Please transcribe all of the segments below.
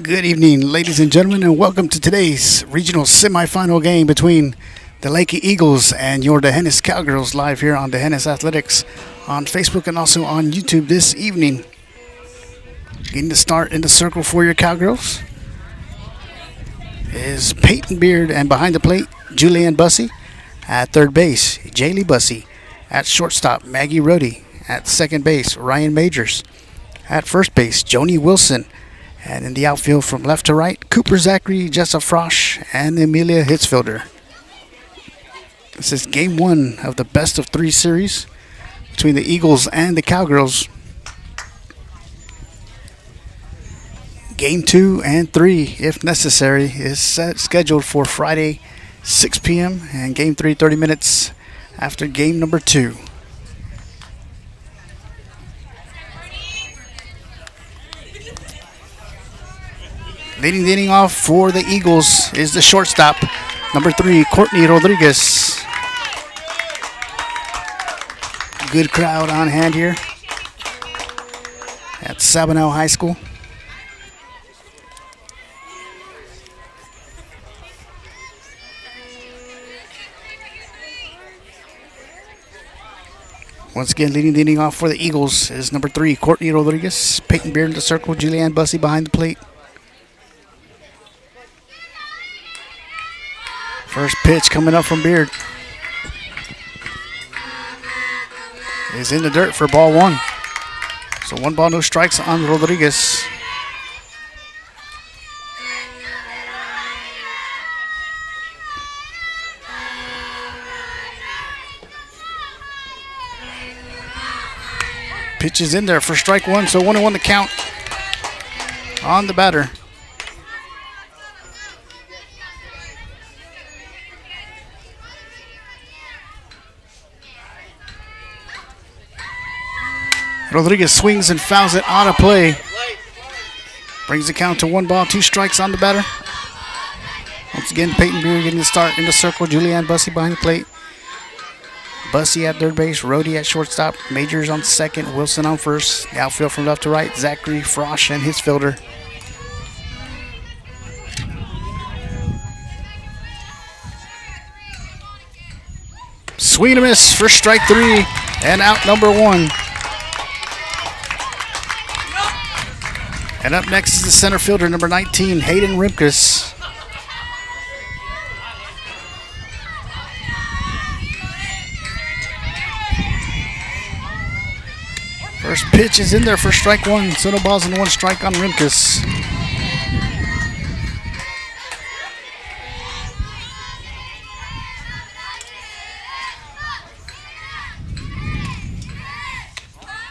Good evening, ladies and gentlemen, and welcome to today's regional semifinal game between the Leakey Eagles and your D'Hanis Cowgirls, live here on D'Hanis Athletics on Facebook and also on YouTube this evening. Getting to start in the circle for your Cowgirls is Peyton Beard, and behind the plate, Julianne Bussey. At third base, Jaylee Bussey. At shortstop, Maggie Rohde. At second base, Ryan Majors. At first base, Joni Wilson. And in the outfield from left to right, Cooper Zachary, Jessa Frosch, and Amelia Hitzfelder. This is game one of the best of three series between the Eagles and the Cowgirls. Game 2 and 3, if necessary, is scheduled for Friday, 6 p.m. and game 3, 30 minutes after game number 2. Leading the inning off for the Eagles is the shortstop, number 3, Courtney Rodriguez. Good crowd on hand here at Sabinal High School. Once again, leading the inning off for the Eagles is number 3, Courtney Rodriguez. Peyton Beard in the circle, Julianne Bussey behind the plate. First pitch coming up from Beard is in the dirt for ball 1. So 1 ball, no strikes on Rodriguez. Pitch is in there for strike 1, so 1-1 the count on the batter. Rodriguez swings and fouls it out of play. Brings the count to 1 ball, 2 strikes on the batter. Once again, Peyton Beard getting the start in the circle. Julianne Bussey behind the plate. Bussey at third base, Rohde at shortstop, Majors on second, Wilson on first. The outfield from left to right, Zachary, Frosch, and Hitzfelder. Swing and a miss for strike 3 and out number 1. And up next is the center fielder, number 19, Hayden Rimkus. First pitch is in there for strike 1. So no balls and 1 strike on Rimkus.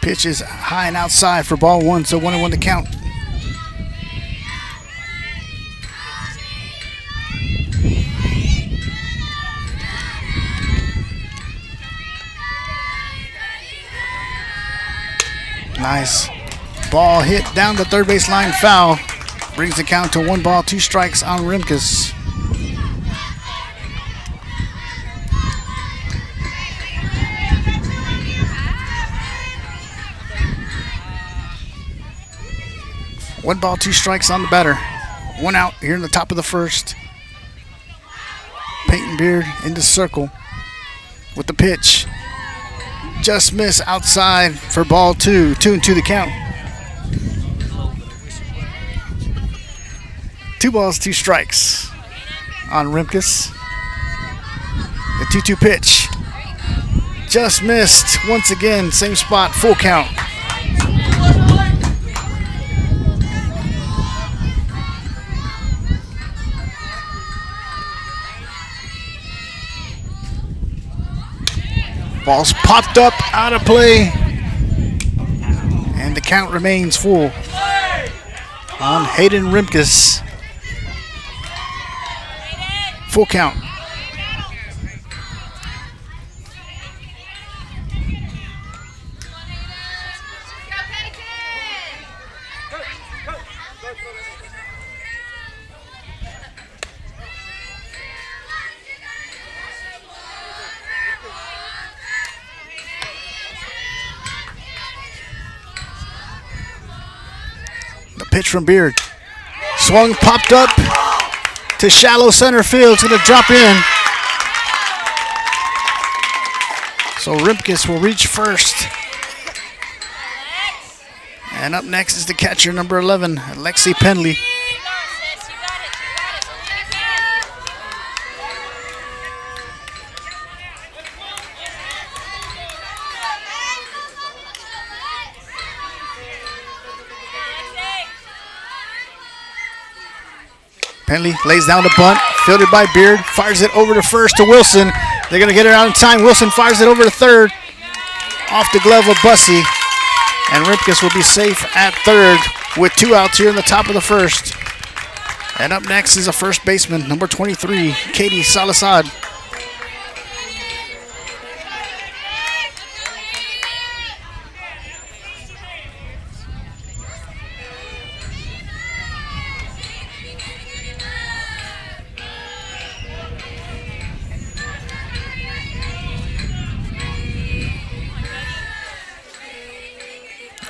Pitch is high and outside for ball 1, so 1-1 to count. Nice ball hit down the third base line, foul. Brings the count to 1 ball, 2 strikes on Rimkus. One ball, 2 strikes on the batter. 1 out here in the top of the first. Peyton Beard in the circle with the pitch. Just miss outside for ball 2. 2-2 the count. 2 balls, 2 strikes on Rimkus. The 2-2 pitch. Just missed once again. Same spot, full count. Ball's popped up, out of play, and the count remains full on Hayden Rimkus. Full count. Pitch from Beard. Swung, popped up to shallow center field. It's going to drop in. So Rimkus will reach first. And up next is the catcher, number 11, Lexi Penley. Penley lays down the bunt, fielded by Beard, fires it over to first to Wilson. They're going to get it out in time. Wilson fires it over to third, off the glove of Bussey. And Rimkus will be safe at third with 2 outs here in the top of the first. And up next is a first baseman, number 23, Katie Salazar.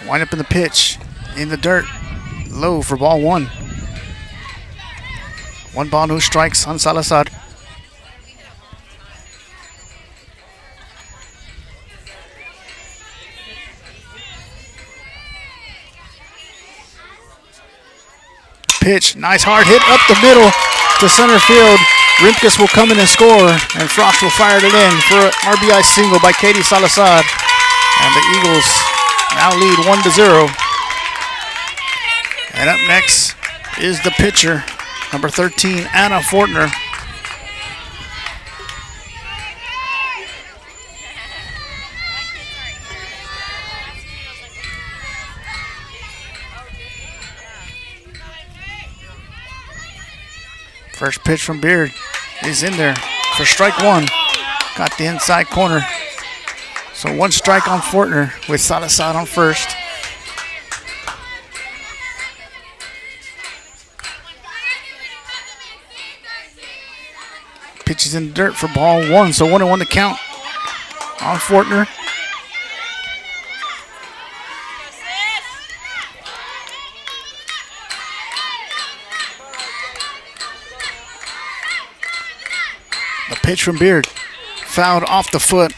Wind up in the pitch, in the dirt, low for ball 1. 1 ball, no strikes on Salazar. Pitch, nice hard hit up the middle to center field. Rimkus will come in and score, and Frost will fire it in for an RBI single by Katie Salazar. And the Eagles now lead 1-0. And up next is the pitcher, number 13, Anna Fortner. First pitch from Beard is in there for strike 1. Got the inside corner. So 1 strike on Fortner with Salazar on first. Pitches in the dirt for ball 1, so 1-1 to count on Fortner. The pitch from Beard, fouled off the foot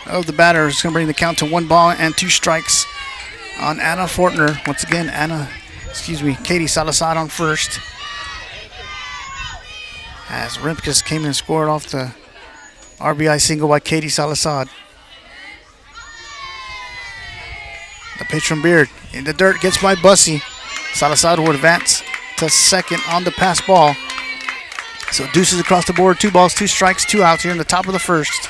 of the batter. Is going to bring the count to 1 ball and 2 strikes on Anna Fortner. Once again, Katie Salazar on first. As Rimkus came and scored off the RBI single by Katie Salazar. The pitch from Beard in the dirt, gets by Bussey. Salazar will advance to second on the pass ball. So deuces across the board, 2 balls, 2 strikes, 2 outs here in the top of the first.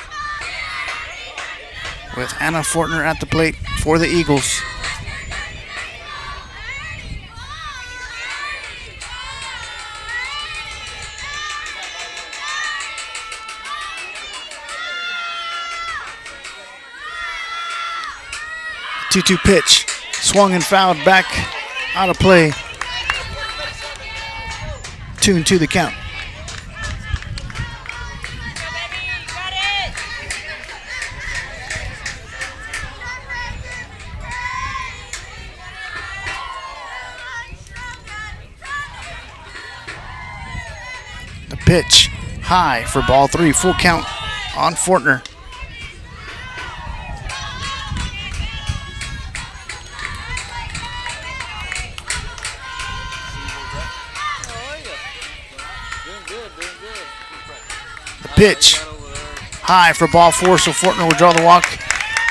With Anna Fortner at the plate for the Eagles. The 2-2 pitch, swung and fouled back out of play. 2-2 the count. Pitch high for ball 3, full count on Fortner. The pitch high for ball 4, so Fortner will draw the walk.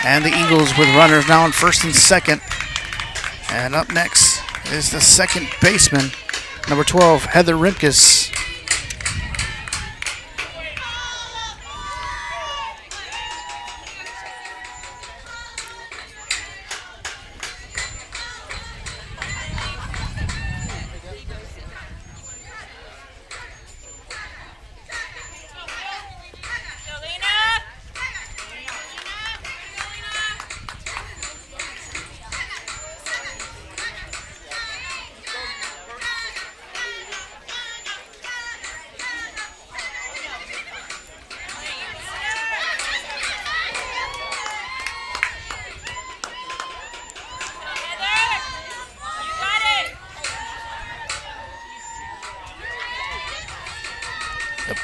And the Eagles with runners now on first and second. And up next is the second baseman, number 12, Heather Rimkus.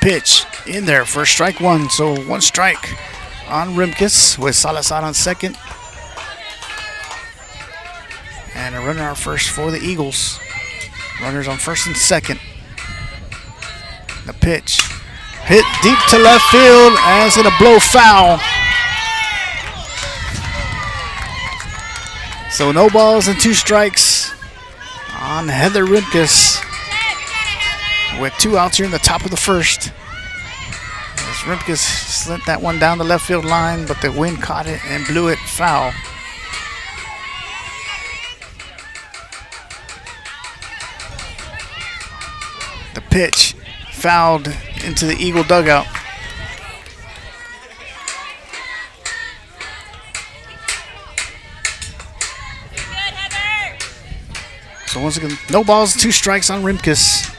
pitch in there for strike one. So one strike on Rimkus with Salazar on second. And a runner on first for the Eagles. Runners on first and second. The pitch hit deep to left field and it's going to blow foul. So no balls and 2 strikes on Heather Rimkus with 2 outs here in the top of the first. As Rimkus sent that one down the left field line, but the wind caught it and blew it foul. The pitch fouled into the Eagle dugout. So once again, no balls, 2 strikes on Rimkus.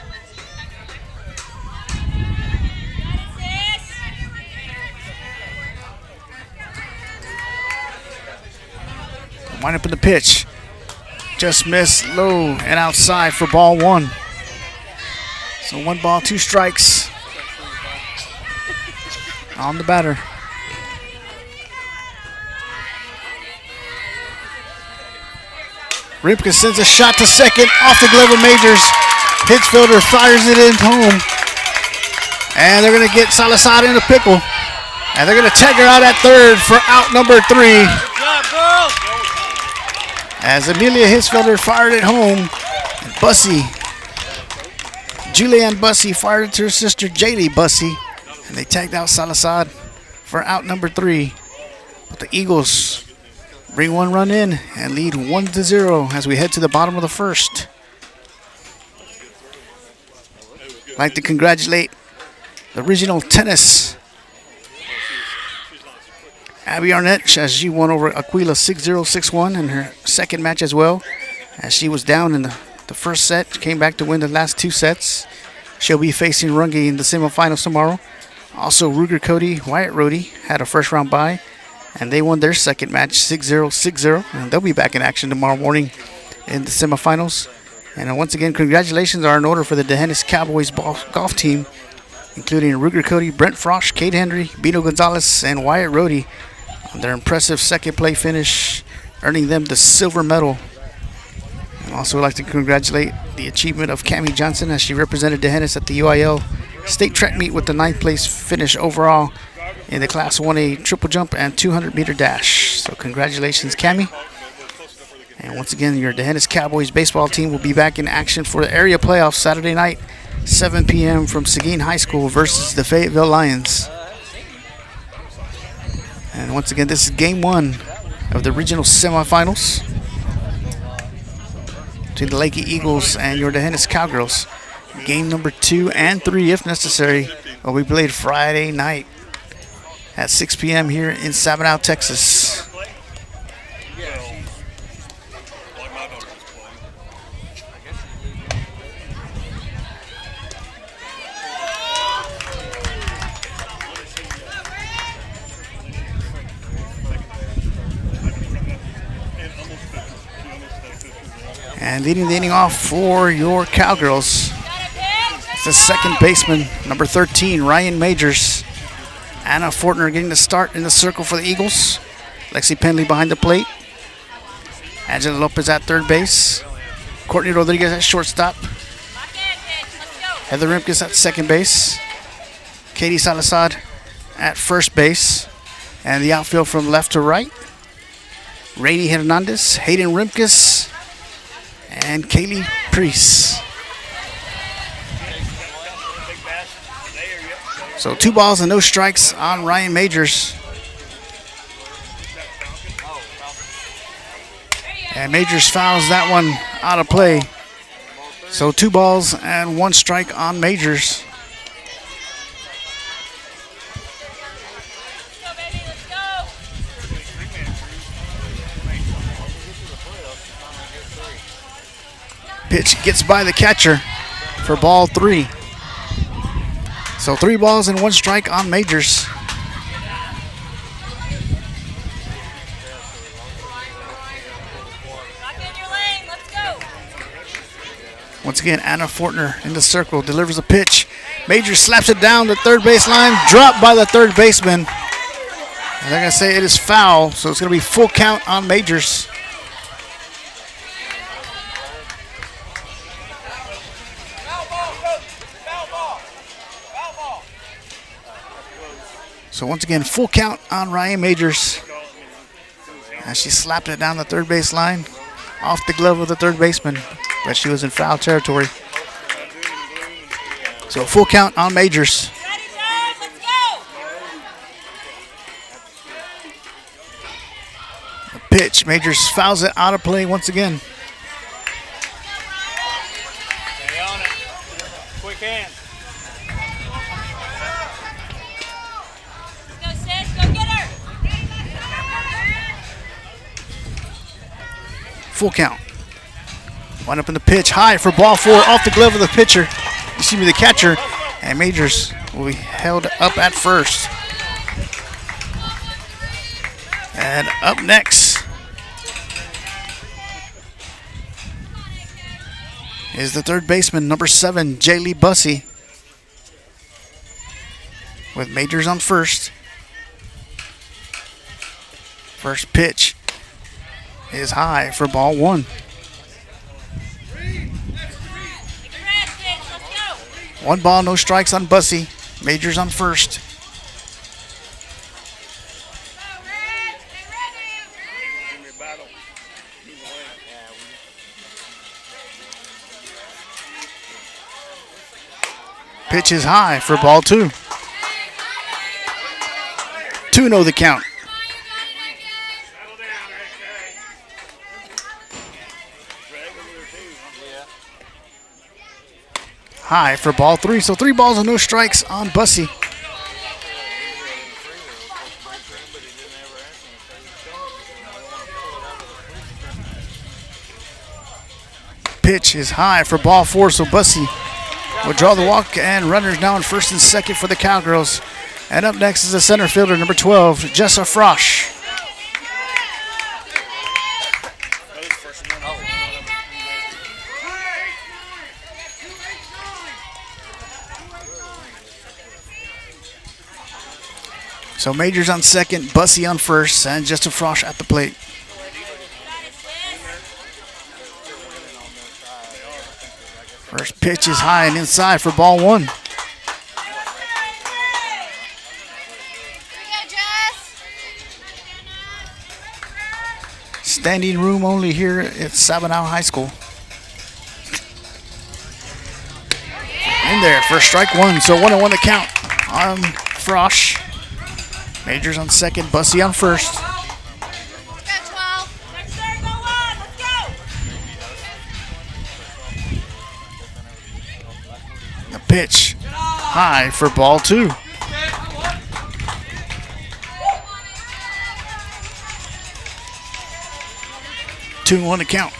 Wind up in the pitch. Just missed low and outside for ball 1. So 1 ball, 2 strikes on the batter. Rimkus sends a shot to second off the glove of Majors. Hitchfielder fires it in home. And they're going to get Salazar in a pickle. And they're going to tag her out at third for out number 3. Good job, girls. As Amelia Hitchfielder fired it home. And Julianne Bussey fired it to her sister Jaylee Bussey. And they tagged out Salazar for out number 3. But the Eagles bring 1 run in and lead 1-0 as we head to the bottom of the first. I'd like to congratulate the regional tennis. Abby Arnett, as she won over Aquila 6-0, 6-1 in her second match as well. As she was down in the first set, came back to win the last 2 sets. She'll be facing Runge in the semifinals tomorrow. Also, Ruger Cody, Wyatt Rohde had a first round bye. And they won their second match 6-0, 6-0. And they'll be back in action tomorrow morning in the semifinals. And once again, congratulations are in order for the D'Hanis Cowboys golf team, including Ruger Cody, Brent Frosch, Kate Henry, Bino Gonzalez, and Wyatt Rohde on their impressive second play finish, earning them the silver medal. And also, I'd like to congratulate the achievement of Cammie Johnson as she represented D'Hanis at the UIL State Track Meet with the 9th place finish overall in the Class 1A triple jump and 200-meter dash. So congratulations, Cammie. And once again, your D'Hanis Cowboys baseball team will be back in action for the area playoffs Saturday night, 7 p.m. from Seguin High School versus the Fayetteville Lions. And once again, this is game 1 of the regional semifinals between the Leakey Eagles and your D'Hanis Cowgirls. Game number 2 and 3, if necessary, will be played Friday night at 6 p.m. here in Sabinal, Texas. And leading the inning off for your Cowgirls, it's the second baseman, number 13, Ryan Majors. Anna Fortner getting the start in the circle for the Eagles. Lexi Penley behind the plate. Angela Lopez at third base. Courtney Rodriguez at shortstop. Heather Rimkus at second base. Katie Salazar at first base. And the outfield from left to right. Rainy Hernandez, Hayden Rimkus, and Kaylee Priest. So 2 balls and no strikes on Ryan Majors. And Majors fouls that one out of play. So 2 balls and 1 strike on Majors. Pitch gets by the catcher for ball 3. So 3 balls and 1 strike on Majors. Once again, Anna Fortner in the circle delivers a pitch Majors slaps it down the third baseline, dropped by the third baseman. And like I say, it is foul, so it's going to be full count on Majors. So once again, full count on Ryan Majors. And she slapped it down the third baseline, off the glove of the third baseman, but she was in foul territory. So full count on Majors. The pitch, Majors fouls it out of play once again. Stay on it. Quick hand. Let's go, sis. Go get her. Full count. One up in the pitch, high for ball 4, off the glove of the pitcher. Excuse me, the catcher. And Majors will be held up at first. And up next is the third baseman, number 7, Jaylee Bussey, with Majors on first. First pitch is high for ball 1. One ball, no strikes on Bussey. Majors on first. Pitch is high for ball 2. 2-0 the count. High for ball 3. So 3 balls and no strikes on Bussey. Pitch is high for ball 4. So Bussey will draw the walk, and runners now in first and second for the Cowgirls. And up next is the center fielder, number 12, Jessa Frosch. So Majors on second, Bussey on first, and Jessa Frosch at the plate. First pitch is high and inside for ball 1. Standing room only here at Sabinal High School. In there for strike 1, so 1-1 to count on Frosch. Majors on second, Bussey on first. The pitch high for ball 2. Two on the count.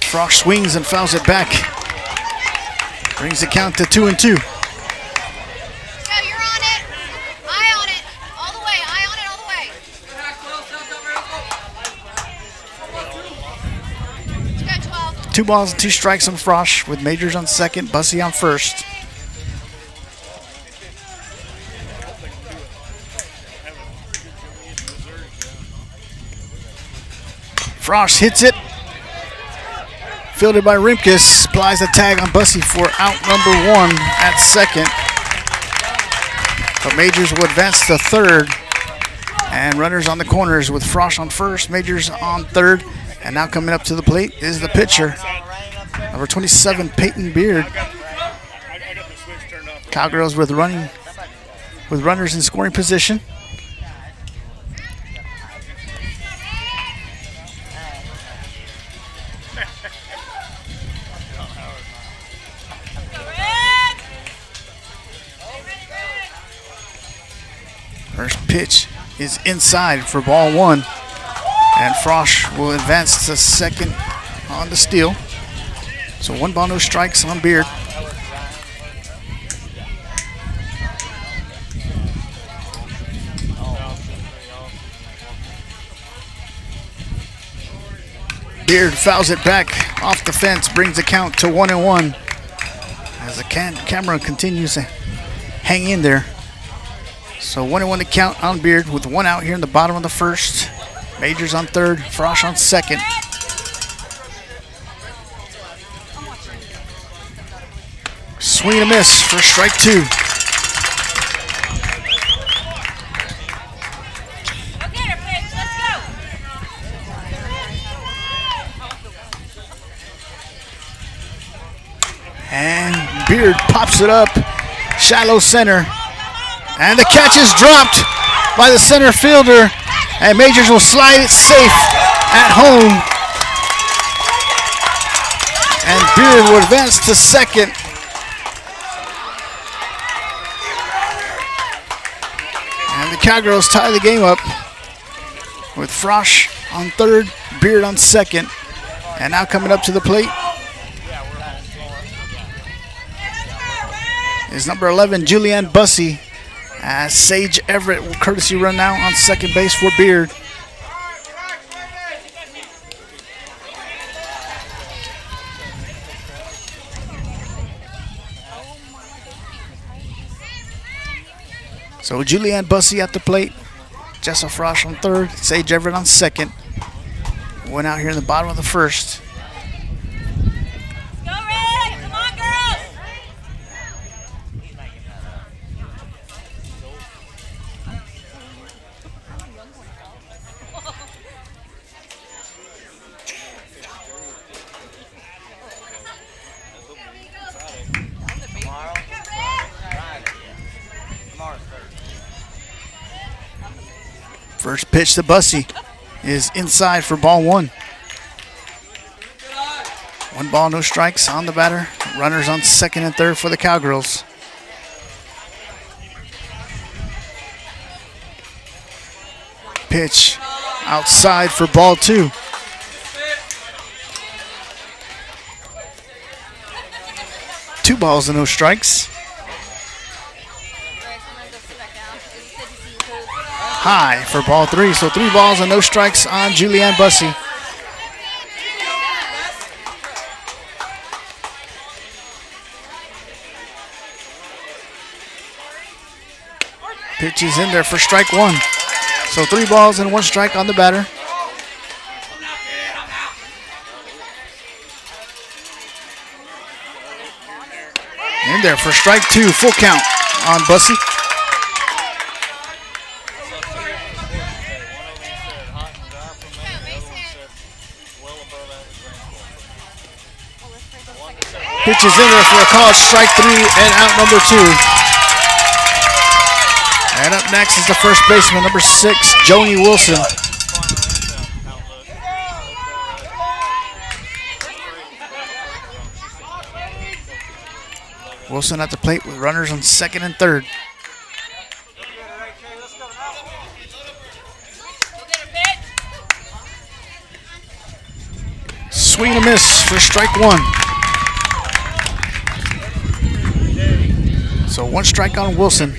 Frosch swings and fouls it back. Brings the count to 2-2. Two balls and 2 strikes on Frosch, with Majors on second, Bussey on first. Frosch hits it. Fielded by Rimkus. Applies the tag on Bussey for out number 1 at second. But Majors will advance to third. And runners on the corners with Frosch on first, Majors on third. And now coming up to the plate is the pitcher, number 27, Peyton Beard. Cowgirls with runners in scoring position. First pitch is inside for ball 1. And Frosch will advance to second on the steal. So 1 ball, no strikes on Beard. Beard fouls it back off the fence brings the count to 1-1. As the camera continues to hang in there. So 1-1 to count on Beard with one out here in the bottom of the first. Majors on third, Frosch on second. Swing and a miss for strike two. And Beard pops it up, shallow center. And the catch is dropped by the center fielder. And Majors will slide it safe at home. And Beard will advance to second. And the Cowgirls tie the game up with Frosch on third, Beard on second. And now coming up to the plate is number 11, Julianne Bussey. As Sage Everett will courtesy run now on second base for Beard. So Julianne Bussey at the plate, Jessa Frosch on third, Sage Everett on second. Went out here in the bottom of the first. First pitch to Bussey is inside for ball one. 1 ball, no strikes on the batter. Runners on second and third for the Cowgirls. Pitch outside for ball two. Two balls and no strikes. High for ball three. So 3 balls and no strikes on Julianne Bussey. Pitch is in there for strike one. So 3 balls and 1 strike on the batter. In there for strike two, full count on Bussey. Pitch is in there for a call, strike 3 and out number 2. And up next is the first baseman, number 6, Joni Wilson. Wilson at the plate with runners on second and third. Swing and a miss for strike 1. So 1 strike on Wilson.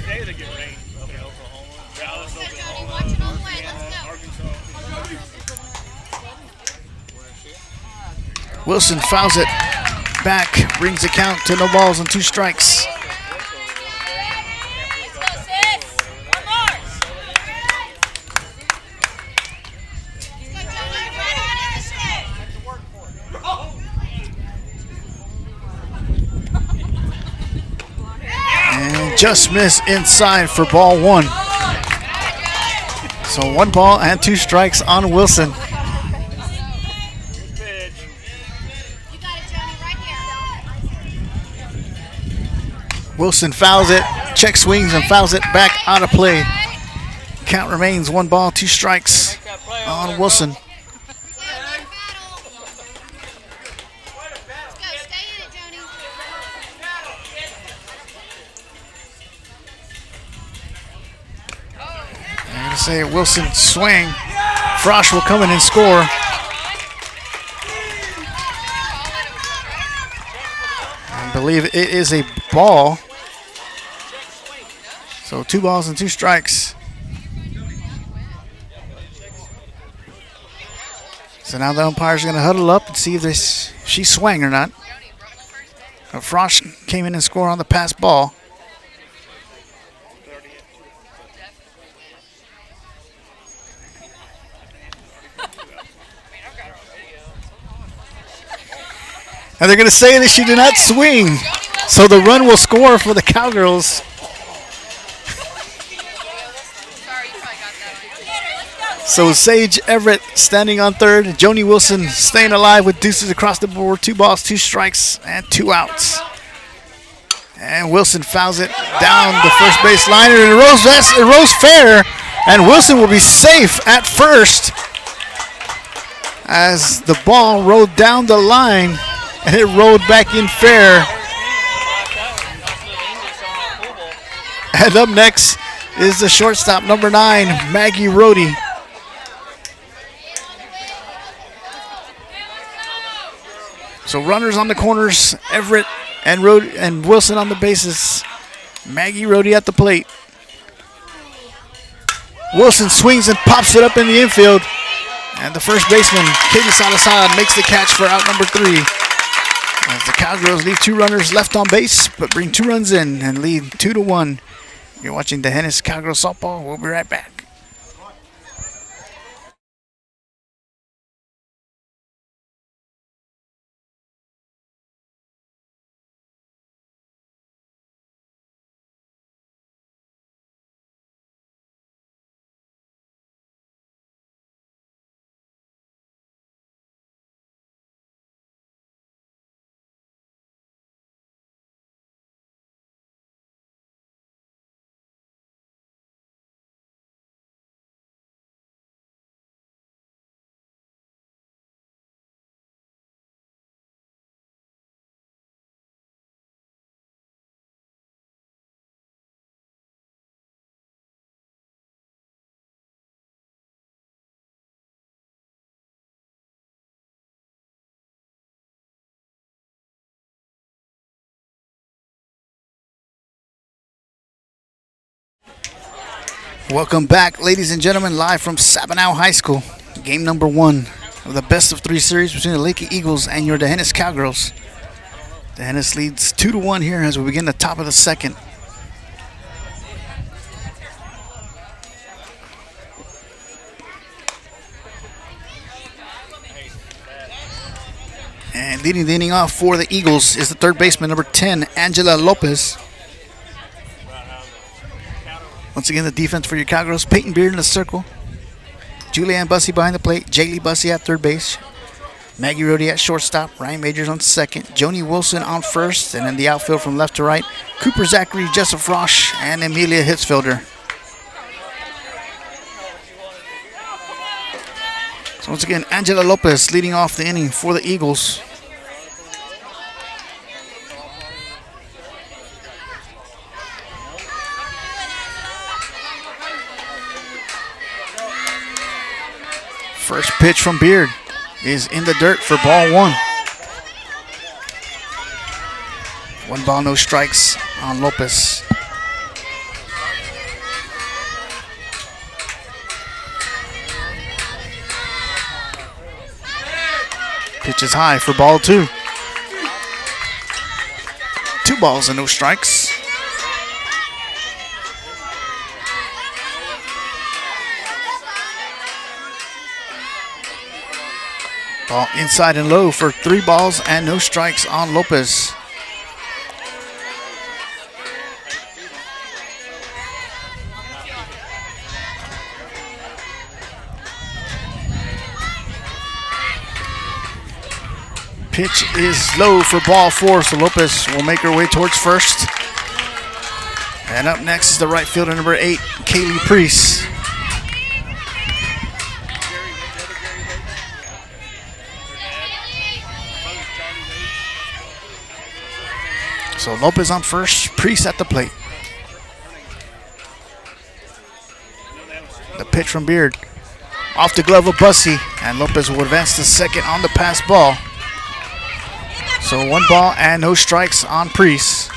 Wilson fouls it back, brings the count to no balls and 2 strikes. And just miss inside for ball 1. So 1 ball and 2 strikes on Wilson. Wilson fouls it, check swings and fouls it back out of play. Count remains 1 ball, 2 strikes on Wilson. And to say Wilson swing, Frosch will come in and score. I believe it is a ball. So 2 balls and 2 strikes. So now the umpires are going to huddle up and see if she swung or not. Frosch came in and scored on the pass ball. And they're going to say that she did not swing. So the run will score for the Cowgirls. So Sage Everett standing on third. Joni Wilson staying alive with deuces across the board. 2 balls, 2 strikes, and 2 outs. And Wilson fouls it down the first base line. And it rose fair. And Wilson will be safe at first as the ball rolled down the line. And it rolled back in fair. And up next is the shortstop, number 9, Maggie Rohde. So runners on the corners, Everett and Wilson on the bases. Maggie Rohde at the plate. Wilson swings and pops it up in the infield. And the first baseman, Katie Salazar, makes the catch for out number 3. As the Cowgirls leave 2 runners left on base, but bring 2 runs in and lead 2-1. You're watching the Hennis Cowgirls softball. We'll be right back. Welcome back, ladies and gentlemen, live from Sabinal High School. Game number 1 of the best of 3 series between the Leakey Eagles and your Hennis Cowgirls. The Hennis leads 2-1 here as we begin the top of the second. And leading the inning off for the Eagles is the third baseman, number 10, Angela Lopez. Once again, the defense for your Cowgirls, Peyton Beard in the circle. Julianne Bussey behind the plate. Jaylee Bussey at third base. Maggie Rohde at shortstop. Ryan Majors on second. Joni Wilson on first. And in the outfield from left to right, Cooper Zachary, Jessa Frosch, and Amelia Hitzfelder. So once again, Angela Lopez leading off the inning for the Eagles. First pitch from Beard is in the dirt for ball 1. 1 ball, no strikes on Lopez. Pitch is high for ball 2. 2 balls and no strikes. Ball inside and low for 3 balls and no strikes on Lopez. Pitch is low for ball 4, so Lopez will make her way towards first. And up next is the right fielder, number 8, Kaylee Priest. So Lopez on first, Priest at the plate. The pitch from Beard. Off the glove of Bussey, and Lopez will advance to second on the pass ball. So 1 ball and no strikes on Priest.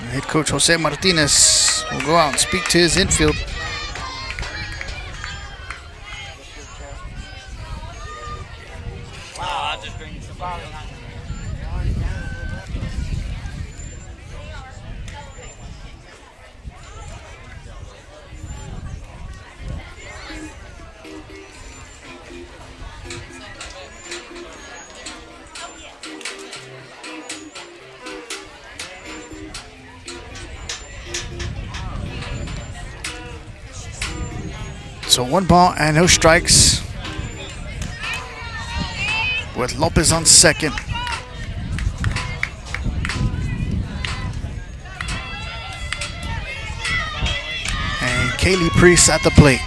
Head coach Jose Martinez will go out and speak to his infield. So 1 ball and no strikes with Lopez on second. And Kaylee Priest at the plate.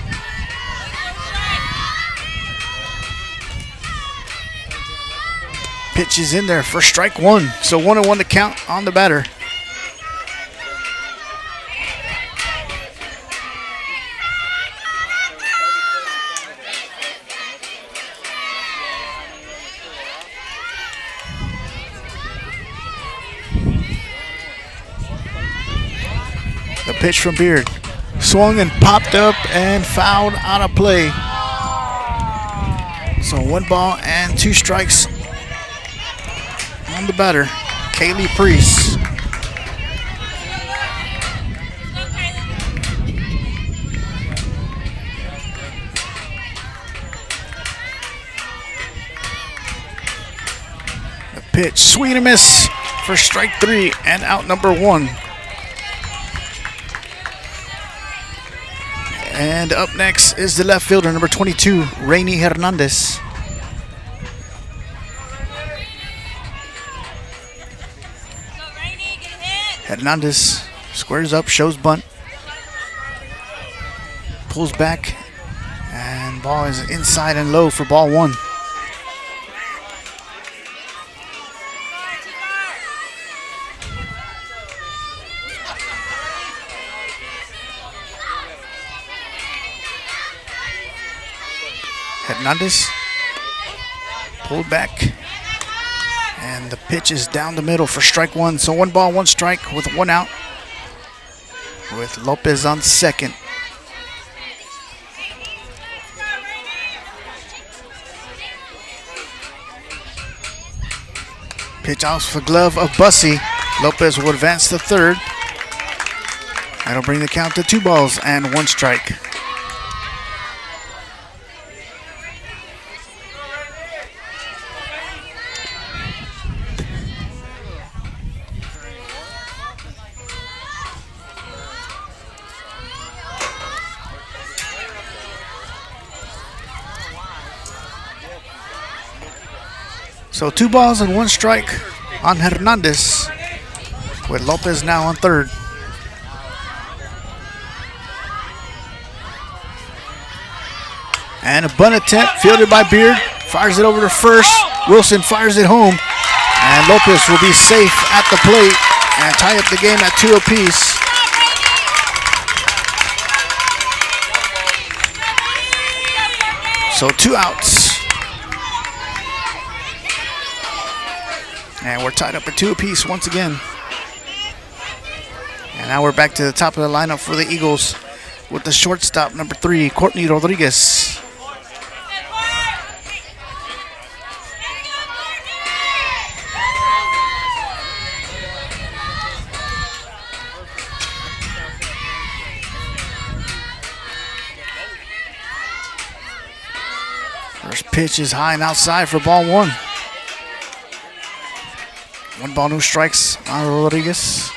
Pitch is in there for strike 1. So 1-1 to count on the batter. The pitch from Beard. Swung and popped up and fouled out of play. So 1 ball and 2 strikes on the batter, Kaylee Priest. The pitch, swing and a miss for strike 3 and out number 1. And up next is the left fielder, number 22, Rainy Hernandez. Hernandez squares up, shows bunt, pulls back, and ball is inside and low for ball 1. Hernandez pulled back, and the pitch is down the middle for strike 1. So 1 ball, 1 strike with 1 out, with Lopez on second. Pitch out for glove of Bussey. Lopez will advance to third. That'll bring the count to 2 balls and 1 strike. So 2 balls and 1 strike on Hernandez, with Lopez now on third. And a bunt attempt fielded by Beard. Fires it over to first. Wilson fires it home. And Lopez will be safe at the plate and tie up the game at 2 apiece. So 2 outs. And we're tied up at 2 apiece once again. And now we're back to the top of the lineup for the Eagles with the shortstop, number 3, Courtney Rodriguez. First pitch is high and outside for ball 1. 1 ball, no strikes on Rodriguez.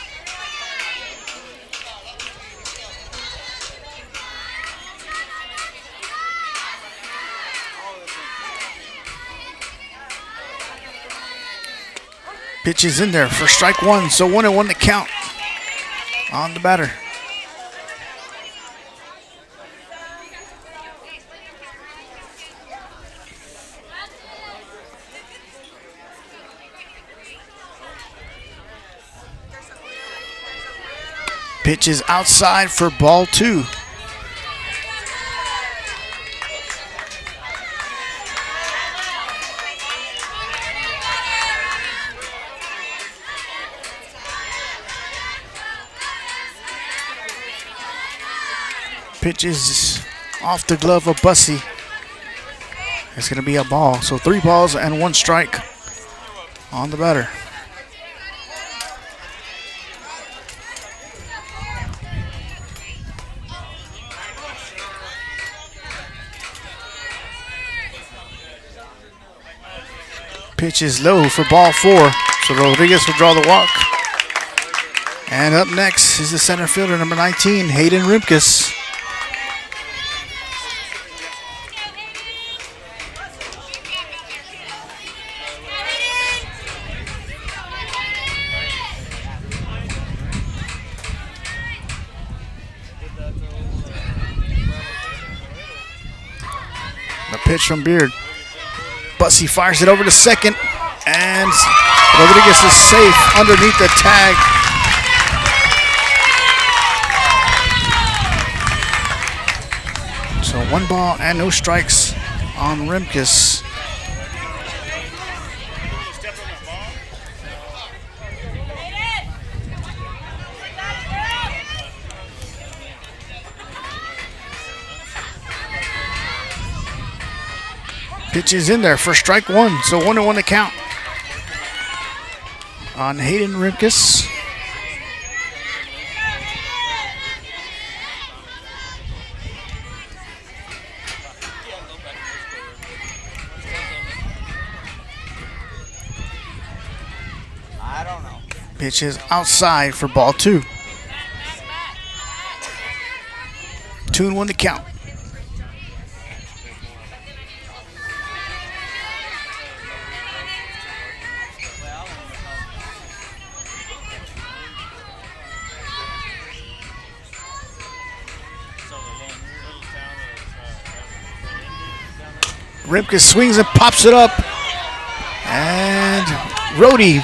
Pitch is in there for strike 1, so 1-1 to count on the batter. Pitch is outside for ball 2. pitch is off the glove of Bussy. It's going to be a ball. So 3 balls and 1 strike on the batter. Pitch is low for ball 4. So Rodriguez will draw the walk. And up next is the center fielder, number 19, Hayden Rimkus. The pitch from Beard. Bussy fires it over to second, and Rodriguez is safe underneath the tag. So 1 ball and no strikes on Rimkus. Pitch is in there for strike 1, so 1-1 to count on Hayden Rimkus. Pitch is outside for ball 2. 2-1 to count. Rimkus swings and pops it up. And Rhodey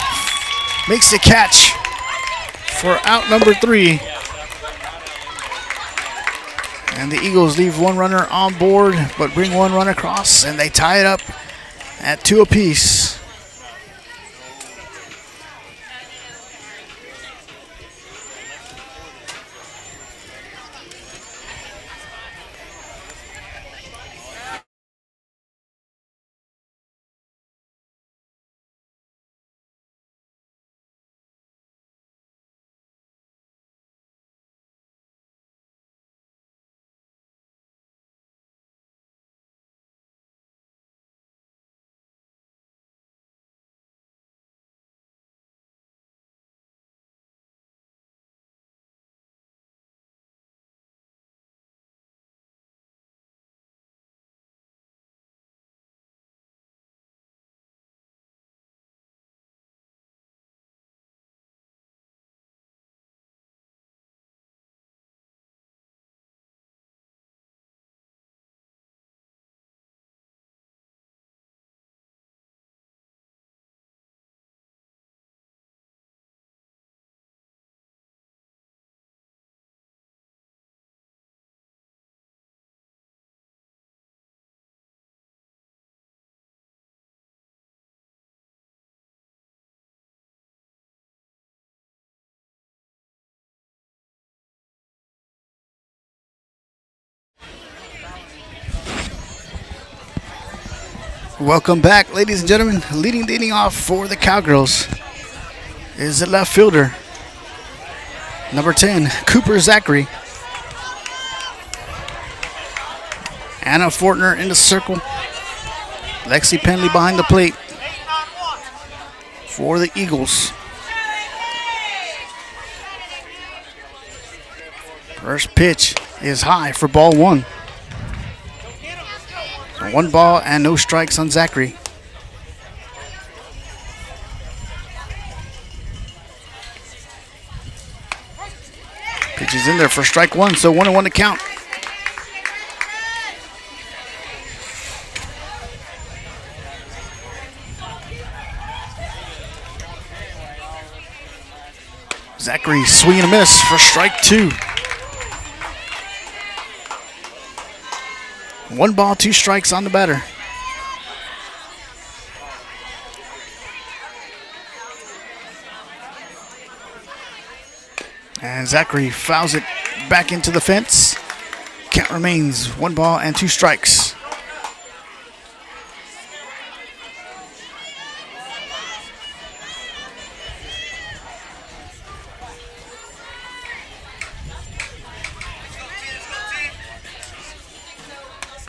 makes the catch for out number 3. And the Eagles leave 1 runner on board, but bring 1 run across, and they tie it up at 2 apiece. Welcome back, ladies and gentlemen. Leading the inning off for the Cowgirls is the left fielder, number 10, Cooper Zachary. Anna Fortner in the circle. Lexi Penley behind the plate for the Eagles. First pitch is high for ball 1. 1 ball and no strikes on Zachary. Pitch is in there for strike 1, so 1-1 to count. Zachary swing and a miss for strike 2. 1 ball, 2 strikes on the batter. And Zachary fouls it back into the fence. Count remains 1 ball and 2 strikes.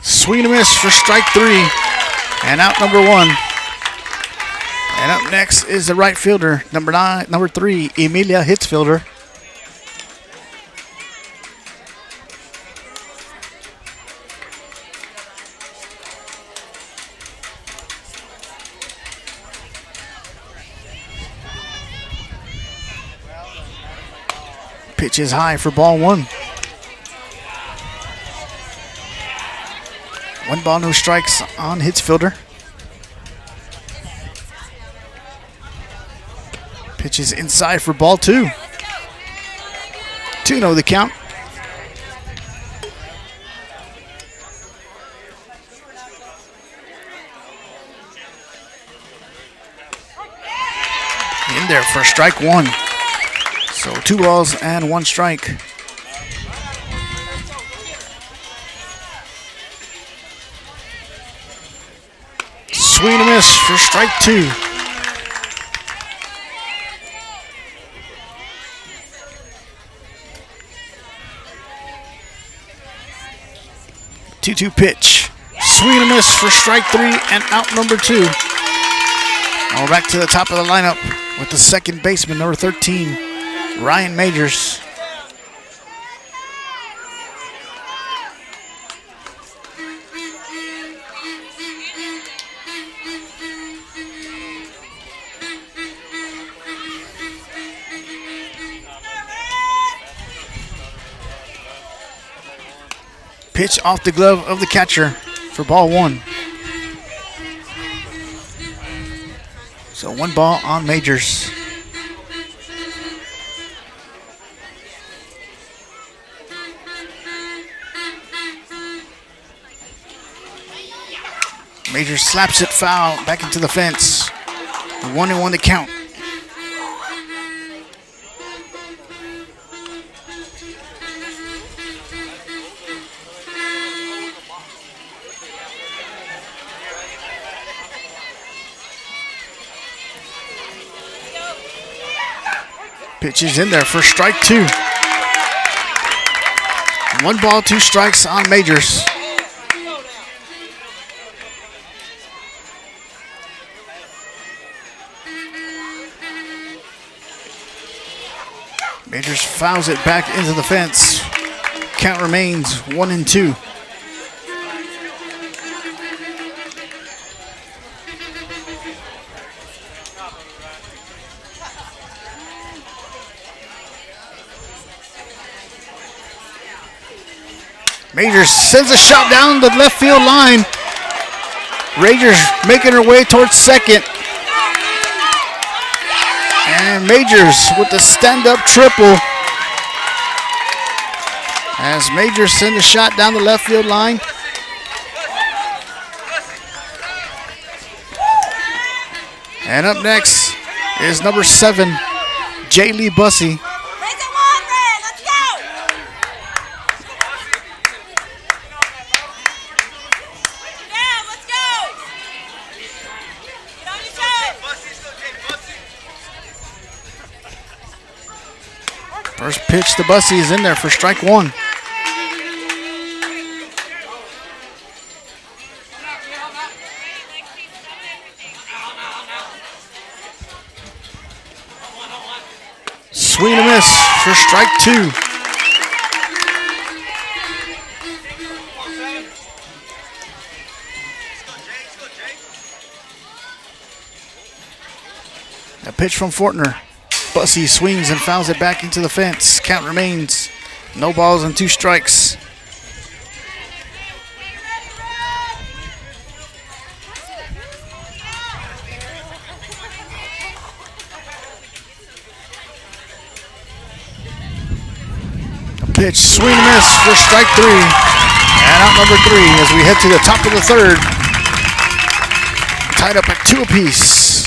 Swing and a miss for strike 3 and out number 1. And up next is the right fielder, number 3, Emilia Hitzfielder. Pitch is high for ball 1. 1 ball, no strikes on Hitzfielder. Pitch is inside for ball 2. 2-0 the count. In there for strike 1. So 2 balls and 1 strike. Swing and a miss for strike 2. Two pitch. Swing and a miss for strike 3 and out number 2. Now we're back to the top of the lineup with the second baseman, number 13, Ryan Majors. Pitch off the glove of the catcher for ball 1. So 1 ball on Majors. Majors slaps it foul back into the fence. 1-1 the count. Pitch is in there for strike 2. 1 ball, 2 strikes on Majors. Majors fouls it back into the fence. Count remains 1-2. Majors sends a shot down the left field line. Rangers making her way towards second. And Majors with the stand-up triple. As Majors send a shot down the left field line. And up next is number 7, Jaylee Bussey. First pitch to Bussey is in there for strike 1. Swing and a miss for strike 2. A pitch from Fortner. Bussey swings and fouls it back into the fence. Count remains no balls and 2 strikes. A pitch, swing and miss for strike 3. And out number 3 as we head to the top of the 3rd. Tied up at 2 apiece.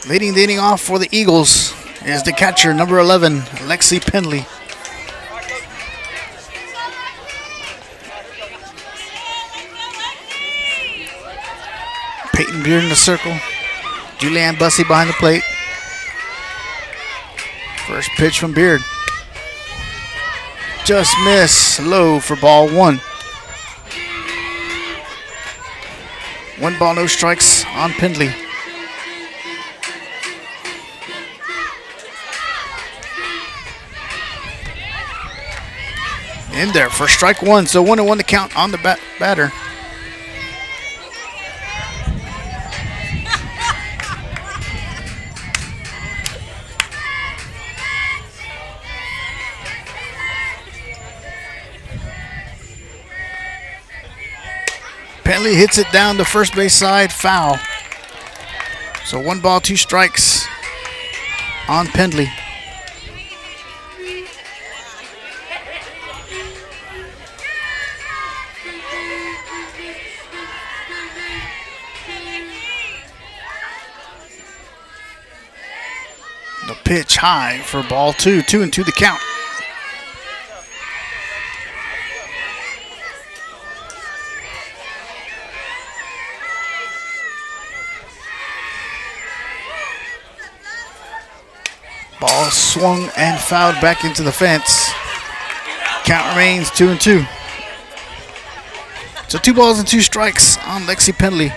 Leading the inning off for the Eagles is the catcher, number 11, Lexi Penley. Peyton Beard in the circle. Julianne Bussey behind the plate. First pitch from Beard. Just miss. Low for ball 1. 1 ball, no strikes on Pendley. In there for strike 1. So 1-1 to count on the batter. Penley hits it down the first base side, foul. So 1 ball, 2 strikes on Pendley. The pitch high for ball 2, 2-2 the count. Ball swung and fouled back into the fence. Count remains 2-2. So 2 balls and 2 strikes on Lexi Pendley.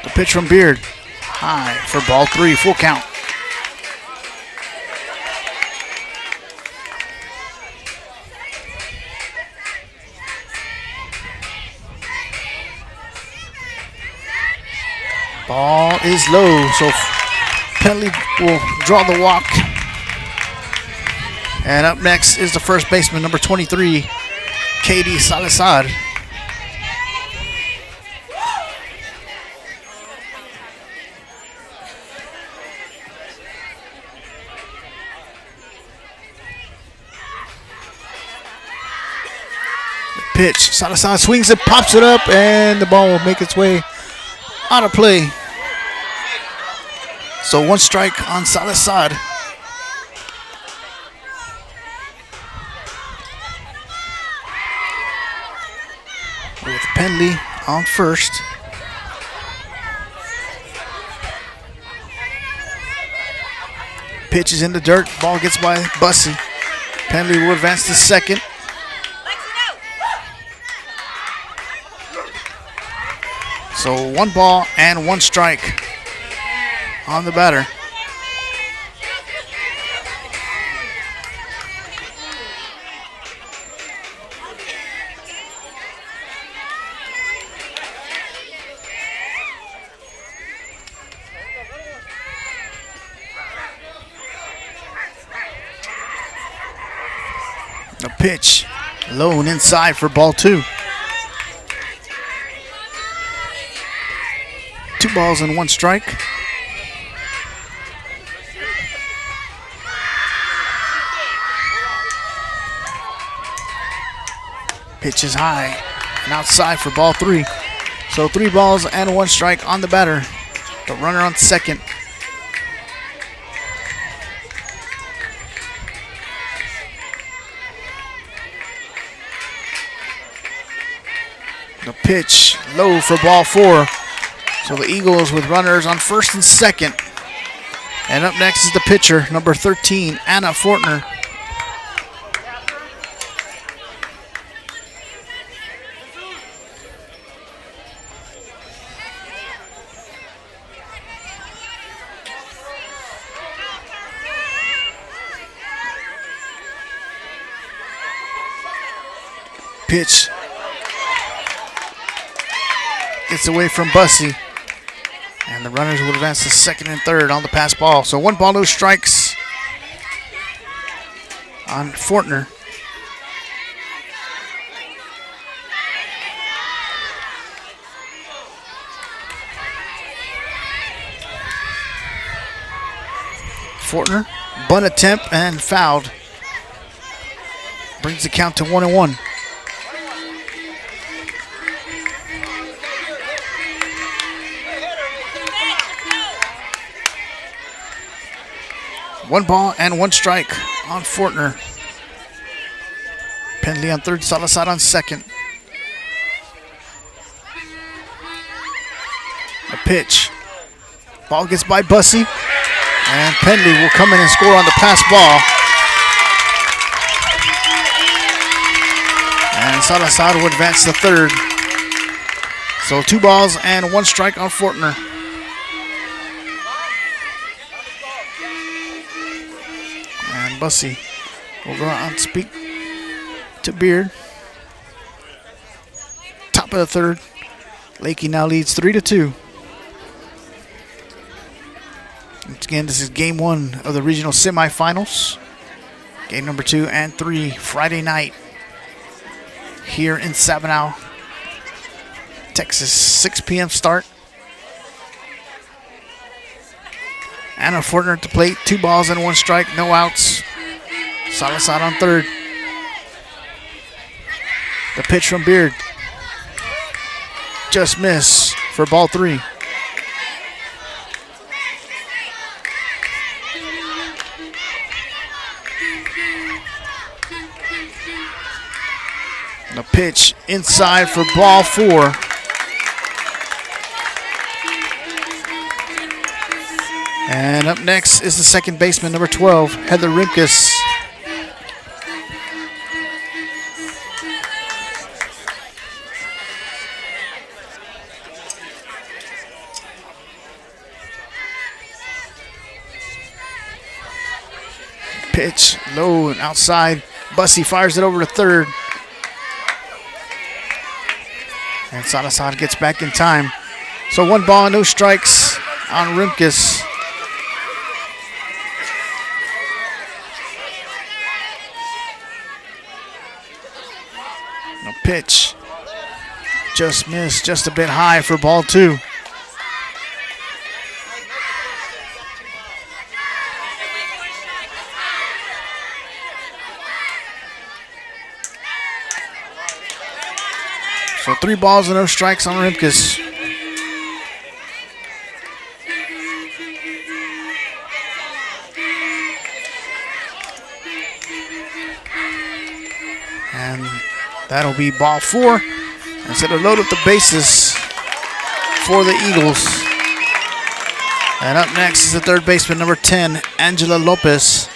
The pitch from Beard. High for ball 3, full count. Ball is low, so Penley will draw the walk. And up next is the first baseman, number 23, Katie Salazar. The pitch, Salazar swings it, pops it up, and the ball will make its way out of play. So 1 strike on Salazar. With Penley on first. Pitch is in the dirt. Ball gets by Bussey. Penley will advance to second. So 1 ball and 1 strike on the batter. The pitch, low and inside for ball 2. 2 balls and 1 strike. Pitch is high and outside for ball 3. So 3 balls and 1 strike on the batter. The runner on second. The pitch low for ball 4. So the Eagles with runners on first and second. And up next is the pitcher, number 13, Anna Fortner. Pitch gets away from Bussey. And the runners will advance to second and third on the pass ball. So 1 ball, no strikes on Fortner. Fortner, bunt attempt and fouled. brings the count to 1-1. One ball and one strike on Fortner. Penley on third, Salazar on second. The pitch. Ball gets by Bussey. And Penley will come in and score on the pass ball. And Salazar will advance to third. So 2 balls and 1 strike on Fortner. And Bussey will go out and speak to Beard. Top of the third. Leakey now leads 3-2. Once again, this is game 1 of the regional semifinals. Game number 2 and 3 Friday night here in Sabinal, Texas. 6 p.m. start. Anna Fortner at the plate. 2 balls and 1 strike. No outs. Salazar on third. The pitch from Beard. Just miss for ball 3. The pitch inside for ball 4. And up next is the second baseman, number 12, Heather Rimkus. Pitch low and outside. Bussey fires it over to third. And Salazar gets back in time. So 1 ball, no strikes on Rimkus. The pitch just missed, just a bit high for ball 2. So 3 balls and no strikes on Rimkus. And that'll be ball 4. And so to load up the bases for the Eagles. And up next is the third baseman, number 10, Angela Lopez.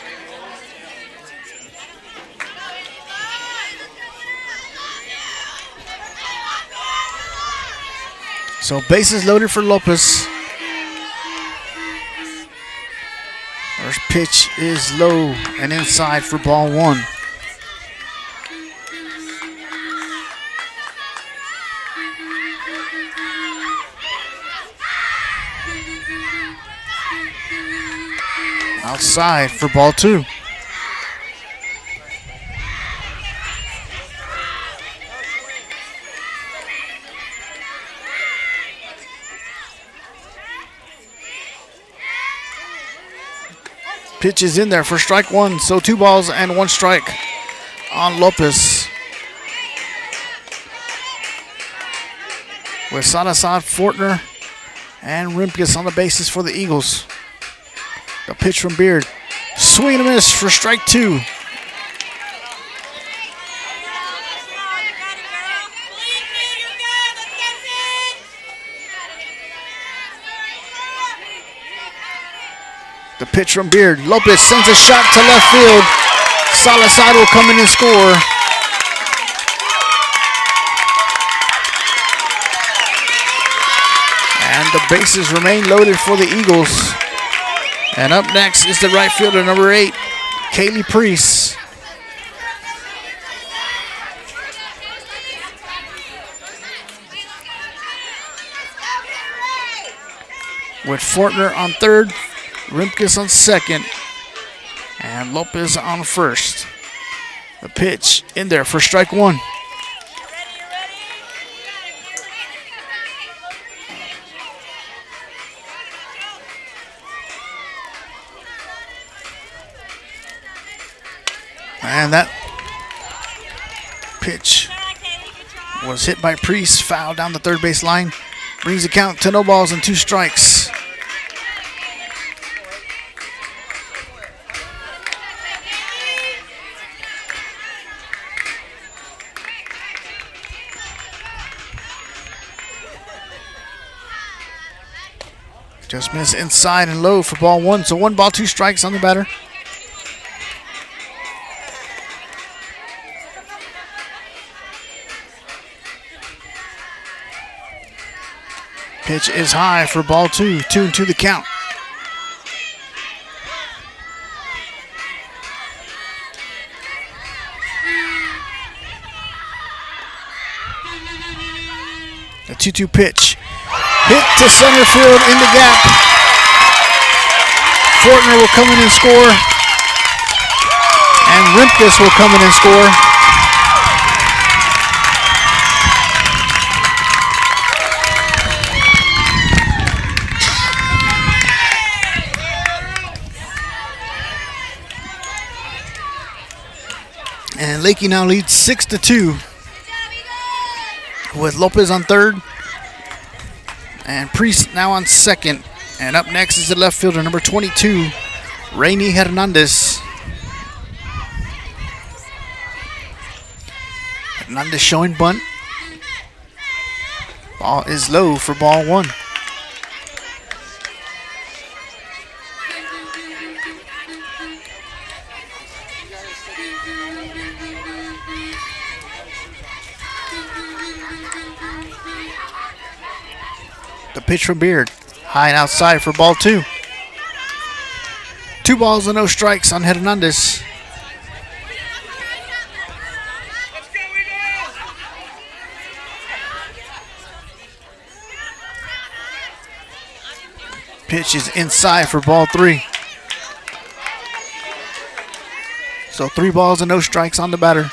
So bases loaded for Lopez. First pitch is low and inside for ball 1. Outside for ball 2. Pitch is in there for strike 1, so 2 balls and 1 strike on Lopez. With Salazar, Fortner, and Rimkus on the bases for the Eagles. The pitch from Beard. Swing and a miss for strike 2. The pitch from Beard. Lopez sends a shot to left field. Salazar will come in and score. And the bases remain loaded for the Eagles. And up next is the right fielder, number 8, Kaylee Priest. With Fortner on third, Rimkus on second, and Lopez on first. The pitch in there for strike 1. And that Pitch was hit by Priest. Foul down the third base line. Brings the count to no balls and 2 strikes. Just missed inside and low for ball 1. So 1 ball, 2 strikes on the batter. Pitch is high for ball 2. 2-2 the count. The 2-2 pitch. Hit to center field in the gap. Fortner will come in and score. And Rimkus will come in and score. And Leakey now leads 6-2 with Lopez on third. And Priest now on second. And up next is the left fielder, number 22, Rainy Hernandez. Hernandez showing bunt. Ball is low for ball 1. The pitch from Beard. High and outside for ball 2. 2 balls and no strikes on Hernandez. Pitch is inside for ball 3. So 3 balls and no strikes on the batter.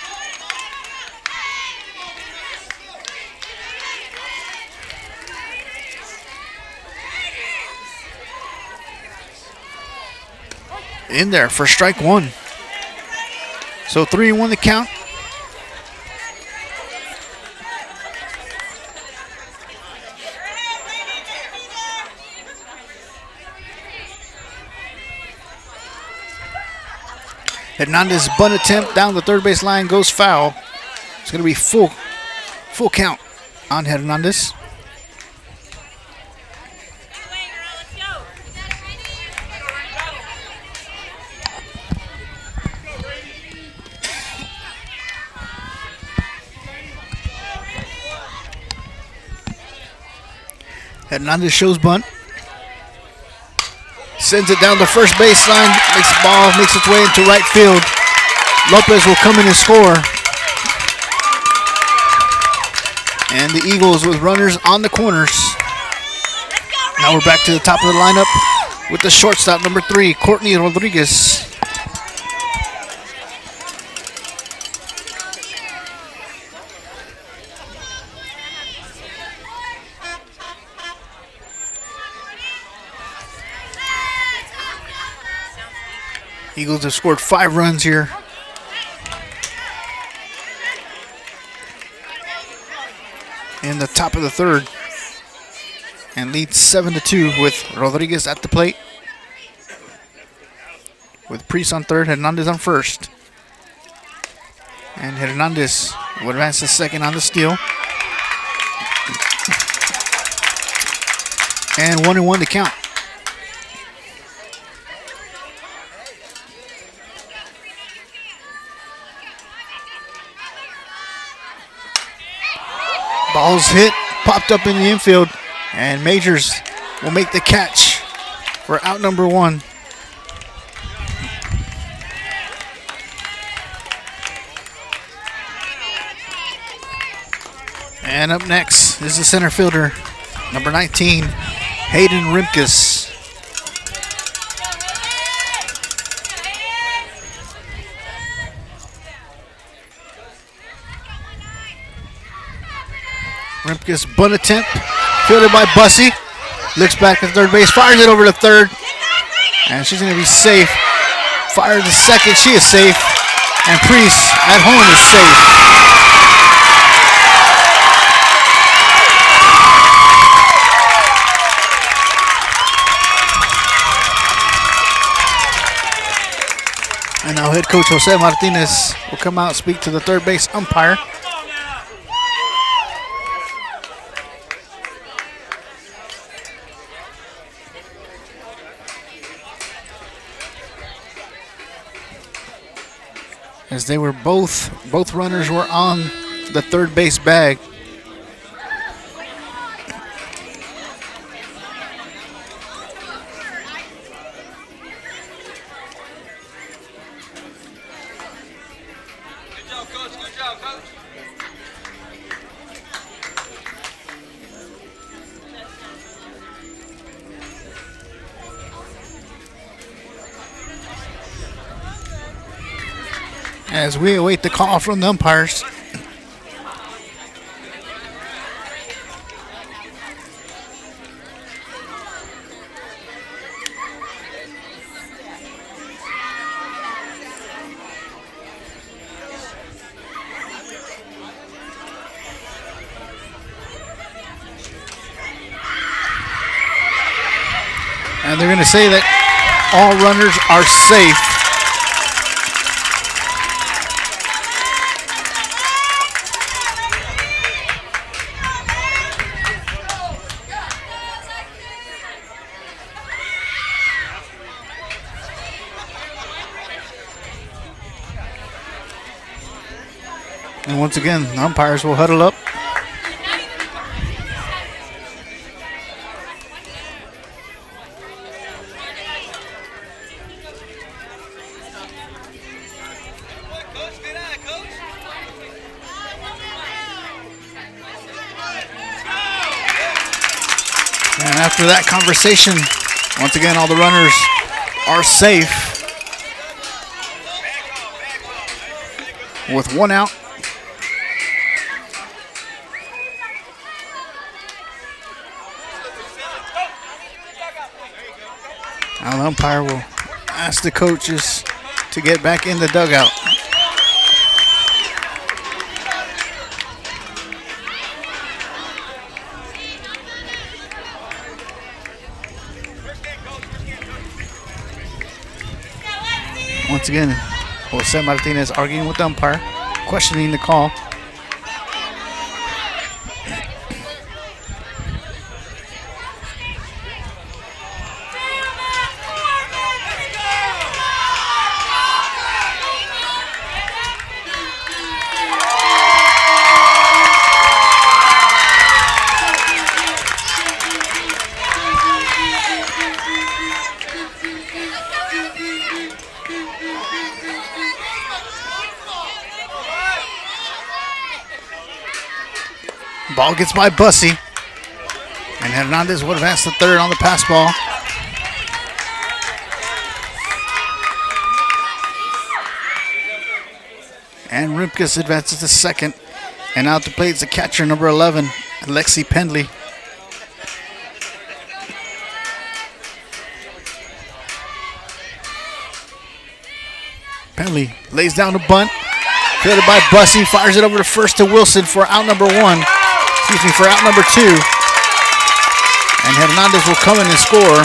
In there for strike 1. So 3-1 the count. Hernandez bunt attempt down the third base line goes foul. It's going to be full count on Hernandez. Hernandez shows bunt. Sends it down the first baseline. Makes the ball, makes its way into right field. Lopez will come in and score. And the Eagles with runners on the corners. Now we're back to the top of the lineup with the shortstop, number 3, Courtney Rodriguez. Eagles have scored 5 runs here. In the top of the third. And leads 7-2 with Rodriguez at the plate. With Priest on third, Hernandez on first. And Hernandez will advance to second on the steal. And 1-1 to count. Ball's hit, popped up in the infield, and Majors will make the catch for out number 1. And up next is the center fielder, number 19, Hayden Rimkus. Rimkus bunt attempt, fielded by Bussey. Looks back at third base, fires it over to third. And she's going to be safe. Fires to second, she is safe. And Priest at home is safe. Coach Jose Martinez will come out and speak to the third base umpire. As they were both runners were on the third base bag. As we await the call from the umpires. And they're going to say that all runners are safe. And once again, the umpires will huddle up. And after that conversation, once again, all the runners are safe with one out. Now the umpire will ask the coaches to get back in the dugout. Once again, Jose Martinez arguing with the umpire, questioning the call. Ball gets by Bussy. And Hernandez would advance to third on the pass ball. And Rimkus advances to second. And out the plate is the catcher, number 11, Alexi Pendley. Pendley lays down a bunt. Fielded by Bussy, fires it over to first to Wilson for out number one. For out number two. And Hernandez will come in and score.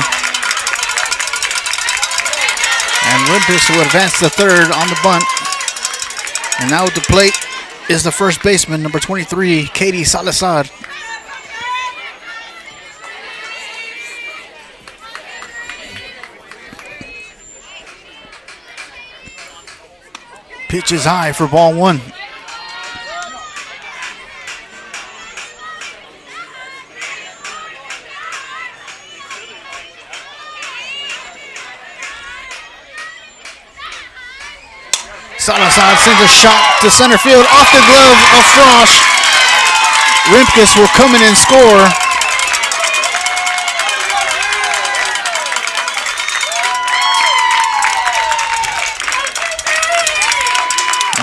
And Rimkus will advance to third on the bunt. And now at the plate is the first baseman, number 23, Katie Salazar. Pitch is high for ball one. Salazar sends a shot to center field off the glove of Frosch. Rimkus will come in and score.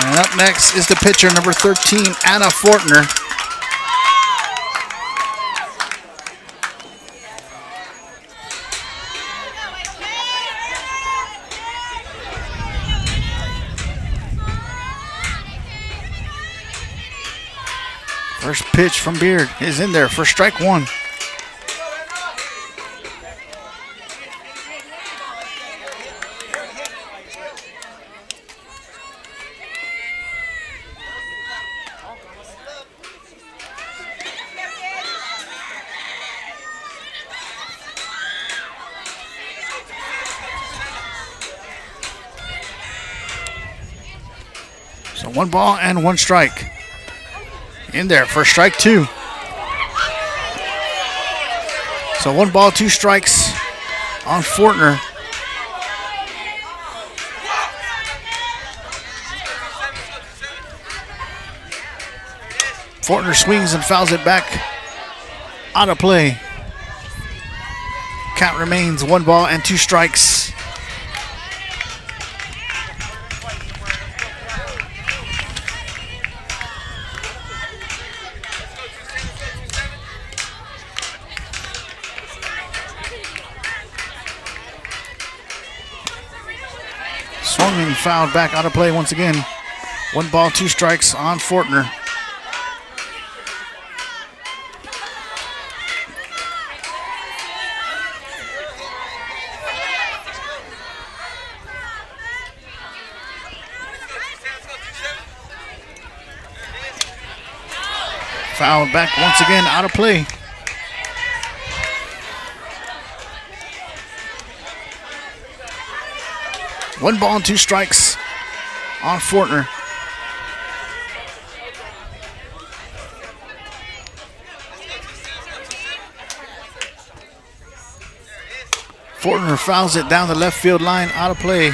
And up next is the pitcher, number 13, Anna Fortner. First pitch from Beard is in there for strike one. 1 ball and 1 strike. In there for strike 2. So 1 ball, 2 strikes on Fortner. Fortner swings and fouls it back out of play. Count remains 1 ball and 2 strikes. Swung and fouled back out of play once again. 1 ball, 2 strikes on Fortner. Fouled back once again out of play. One ball and 2 strikes on Fortner. Fortner fouls it down the left field line out of play.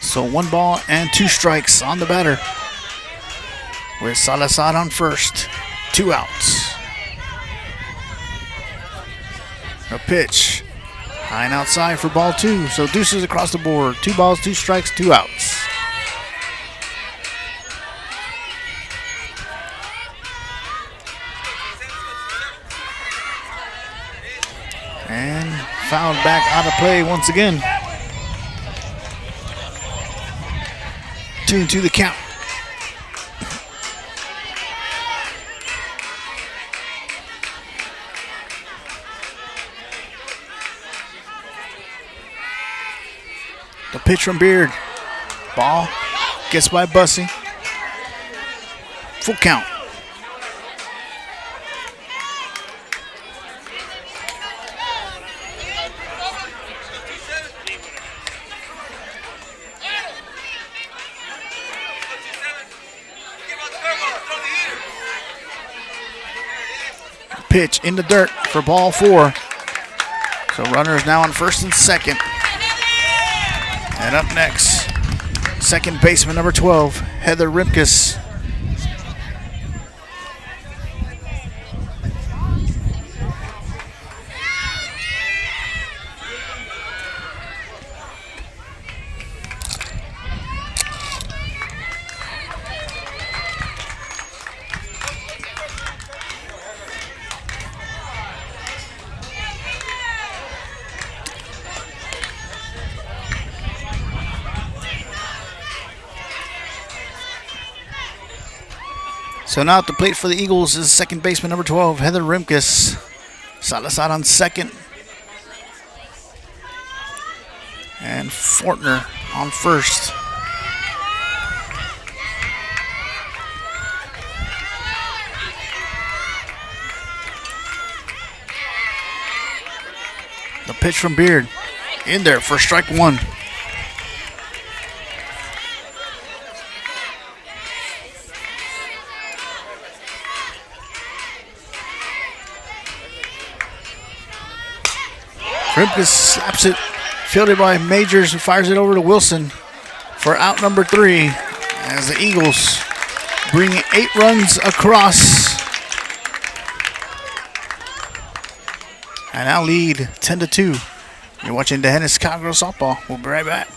So 1 ball and 2 strikes on the batter. With Salazar on first. 2 outs. A pitch. High and outside for ball 2. So deuces across the board. 2 balls, 2 strikes, 2 outs. And fouled back out of play once again. 2-2 the count. The pitch from Beard. Ball gets by Bussey. Full count. Pitch in the dirt for ball 4. So runner is now on first and second. And up next, second baseman number 12, Heather Rimkus. So now at the plate for the Eagles is second baseman number 12, Heather Rimkus. Salazar on second. And Fortner on first. The pitch from Beard. In there for strike 1. Rimkus slaps it, fielded by Majors, who fires it over to Wilson for out number 3 as the Eagles bring 8 runs across and now lead 10-2. You're watching the Hennis Cowgirls softball. We'll be right back.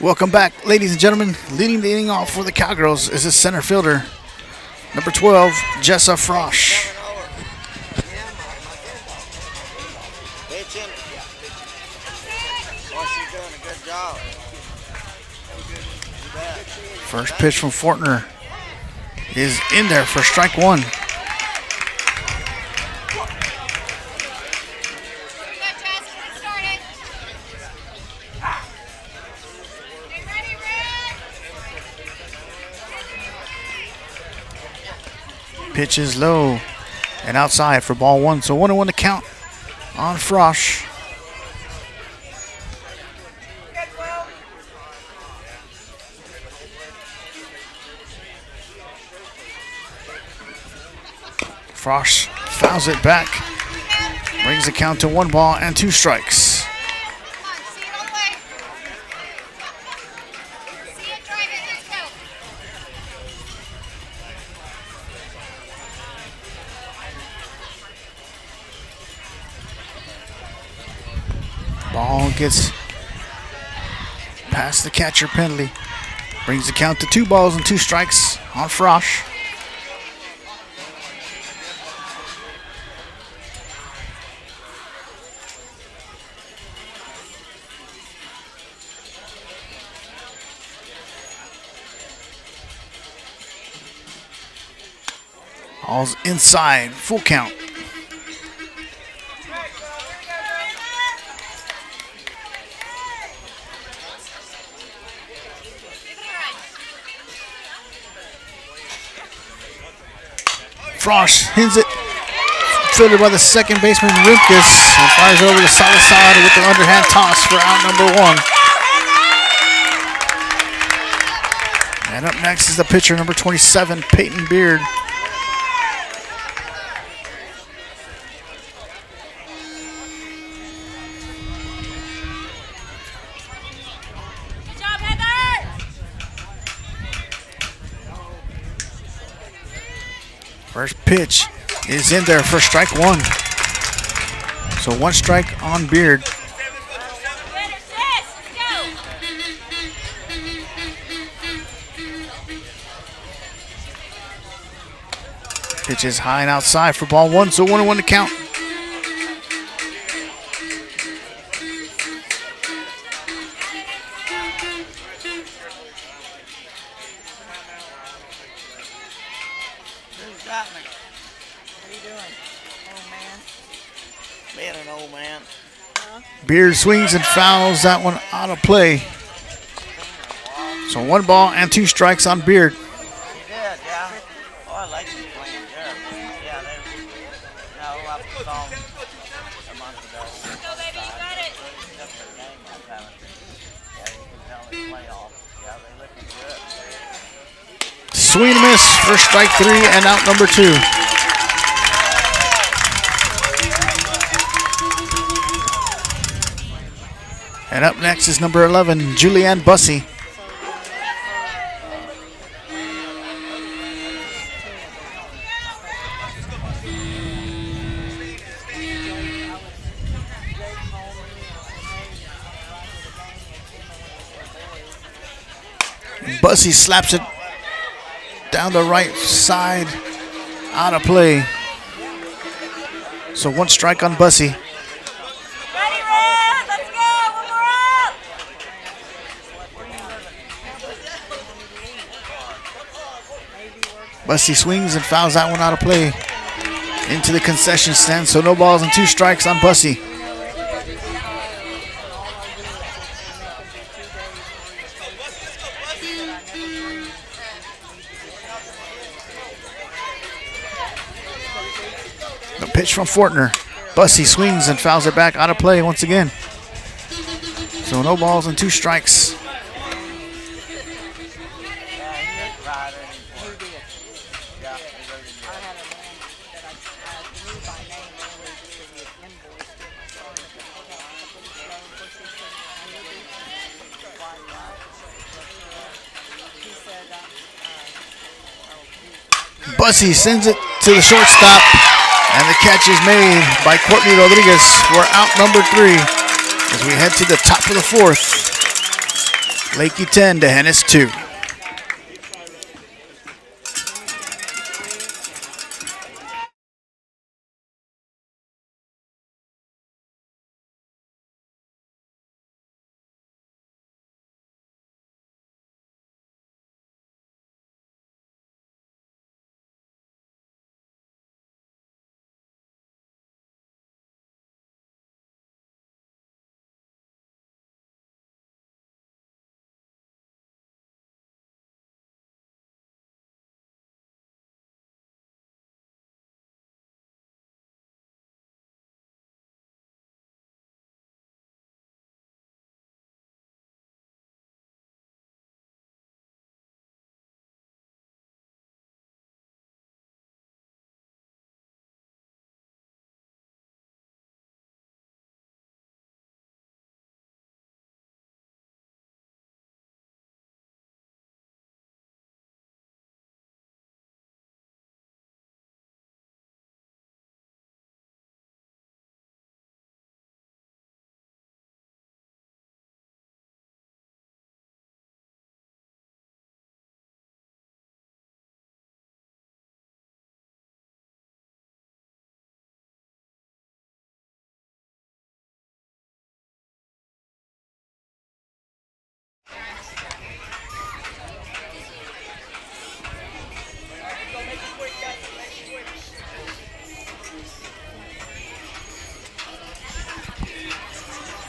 Welcome back, ladies and gentlemen. Leading the inning off for the Cowgirls is the center fielder, number 12, Jessa Frosch. First pitch from Fortner is in there for strike one. Pitch is low and outside for ball one. So 1-1 to count on Frosch. Frosch fouls it back. Brings the count to 1 ball and 2 strikes. Ball gets past the catcher penalty. Brings the count to 2 balls and 2 strikes on Frosch. Ball's inside, full count. Frosch hits it, fielded by the second baseman Rimkus, and fires over the solid side with the underhand toss for out number 1. And up next is the pitcher, number 27, Peyton Beard. First pitch is in there for strike 1. So 1 strike on Beard. Pitch is high and outside for ball 1, so 1-1 to count. Beard swings and fouls that one out of play. So 1 ball and 2 strikes on Beard. Swing and miss for strike 3 and out number 2. And up next is number 11, Julianne Bussey. Bussey slaps it down the right side, out of play. So 1 strike on Bussey. Bussey swings and fouls that one out of play into the concession stand, so no balls and 2 strikes on Bussey. The pitch from Fortner. Bussey swings and fouls it back out of play once again. So no balls and 2 strikes. Bussey sends it to the shortstop, and the catch is made by Courtney Rodriguez for out number 3. As we head to the top of the fourth. Leakey 10 to Hennis 2.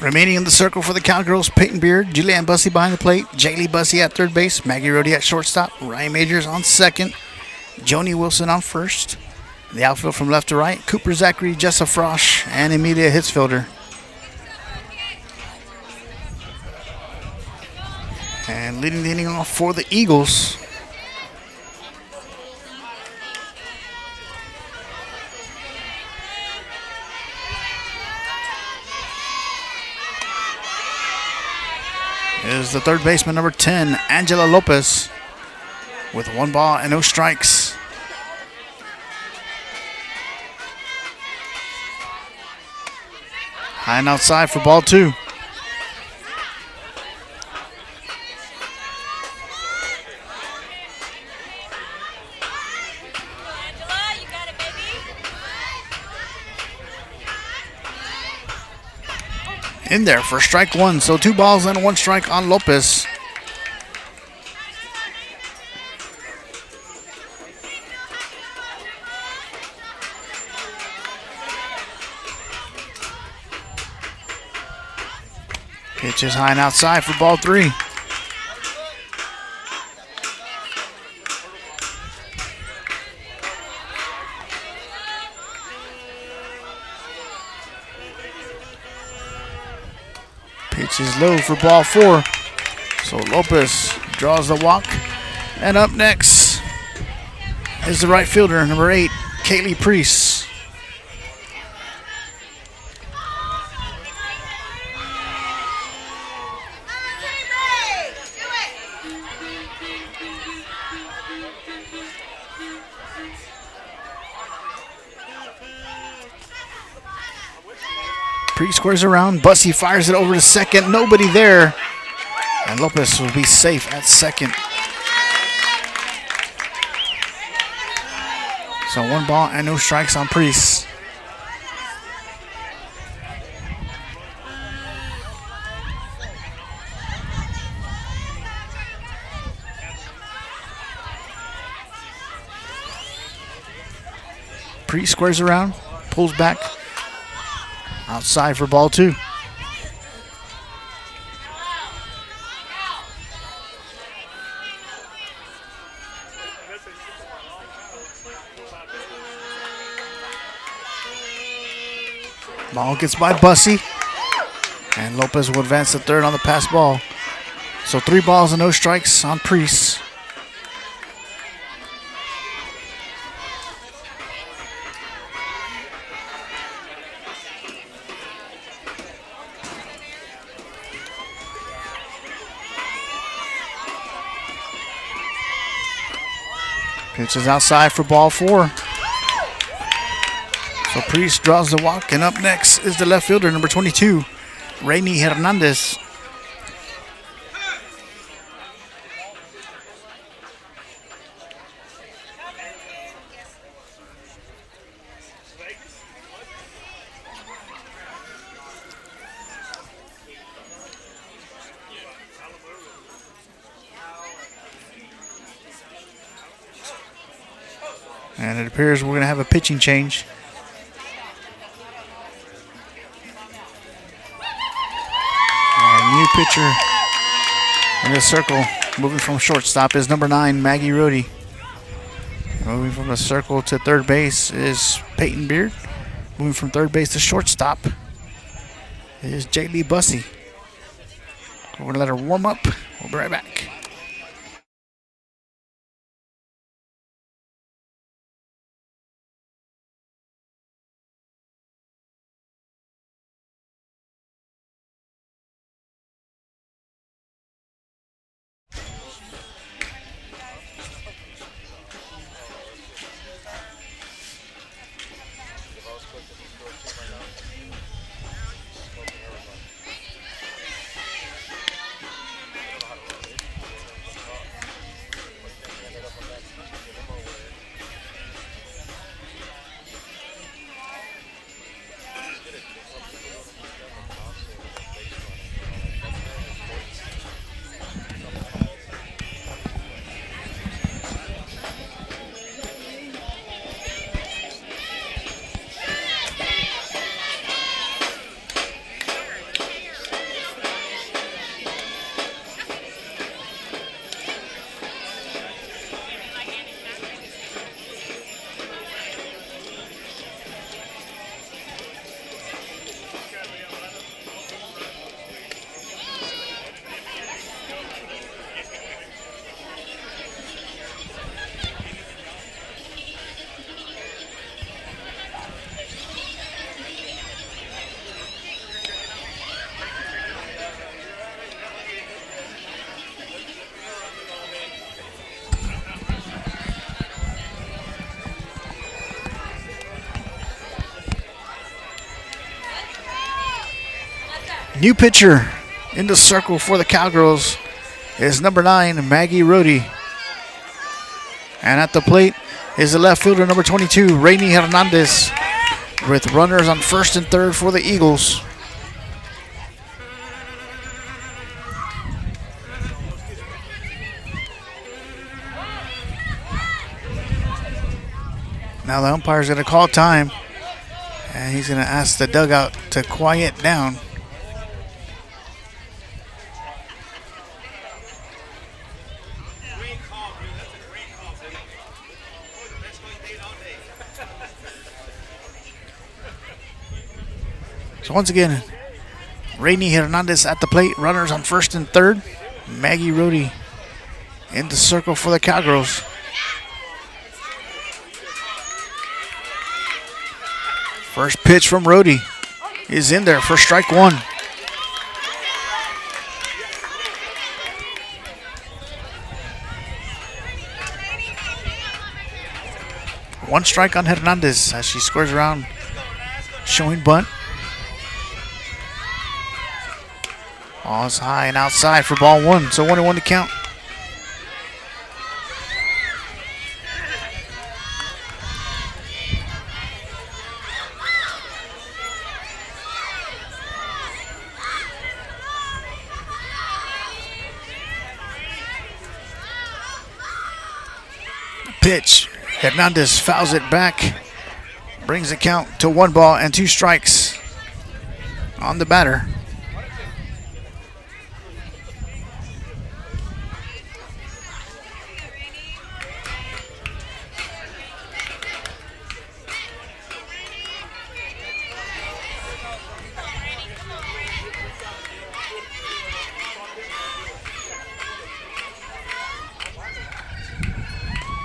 Remaining in the circle for the Cowgirls, Peyton Beard, Julianne Bussey behind the plate, Jaylee Bussey at third base, Maggie Rohde at shortstop, Ryan Majors on second, Joni Wilson on first. The outfield from left to right, Cooper Zachary, Jessa Frosch, and Emilia Hitzfelder. And leading the inning off for the Eagles, is the third baseman, number 10, Angela Lopez, with 1 ball and no strikes. High and outside for ball 2. In there for strike 1, so 2 balls and 1 strike on Lopez. Pitch is high and outside for ball 3. Pitch is low for ball 4. So Lopez draws the walk. And up next is the right fielder, number 8, Kaylee Priest. Priest squares around. Bussey fires it over to second. Nobody there. And Lopez will be safe at second. So 1 ball and no strikes on Priest. Priest squares around, pulls back. Outside for ball 2. Ball gets by Bussey. And Lopez will advance to third on the pass ball. So 3 balls and no strikes on Priest. Pitch is outside for ball 4. So Priest draws the walk, and up next is the left fielder, number 22, Rainy Hernandez. And it appears we're going to have a pitching change. And new pitcher in the circle, moving from shortstop, is number 9, Maggie Rohde. Moving from the circle to third base is Peyton Beard. Moving from third base to shortstop is Jaylee Bussey. We're going to let her warm up. We'll be right back. New pitcher in the circle for the Cowgirls is number 9, Maggie Rohde. And at the plate is the left fielder, number 22, Rainy Hernandez, with runners on first and third for the Eagles. Now the umpire's going to call time, and he's going to ask the dugout to quiet down. So once again, Rainy Hernandez at the plate, runners on first and third. Maggie Rohde in the circle for the Cowgirls. First pitch from Rohde is in there for strike one. One strike on Hernandez as she squares around, showing bunt. Ball's high and outside for ball one, so 1-1 to count. Pitch. Hernandez fouls it back. Brings the count to 1 ball and 2 strikes on the batter.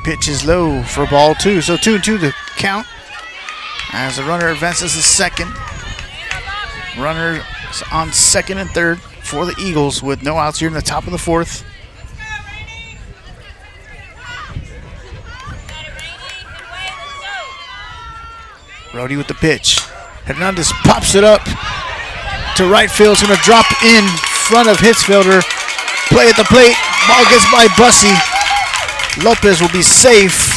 Pitch is low for ball 2, so 2-2 to count as the runner advances to second. Runners on second and third for the Eagles with no outs here in the top of the fourth. Rohde with the pitch. Hernandez pops it up to right field. It's going to drop in front of Hitzfelder. Play at the plate. Ball gets by Bussey. Lopez will be safe.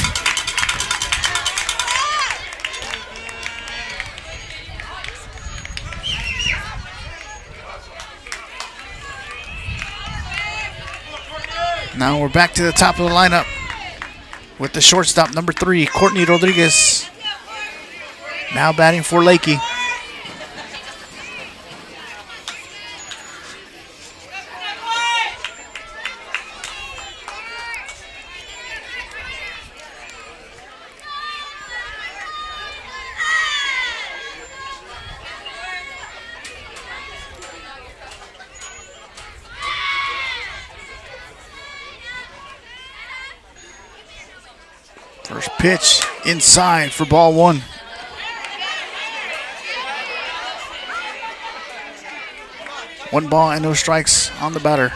Now we're back to the top of the lineup with the shortstop, number 3, Courtney Rodriguez. Now batting for Leakey. First pitch inside for ball 1. One ball and no strikes on the batter.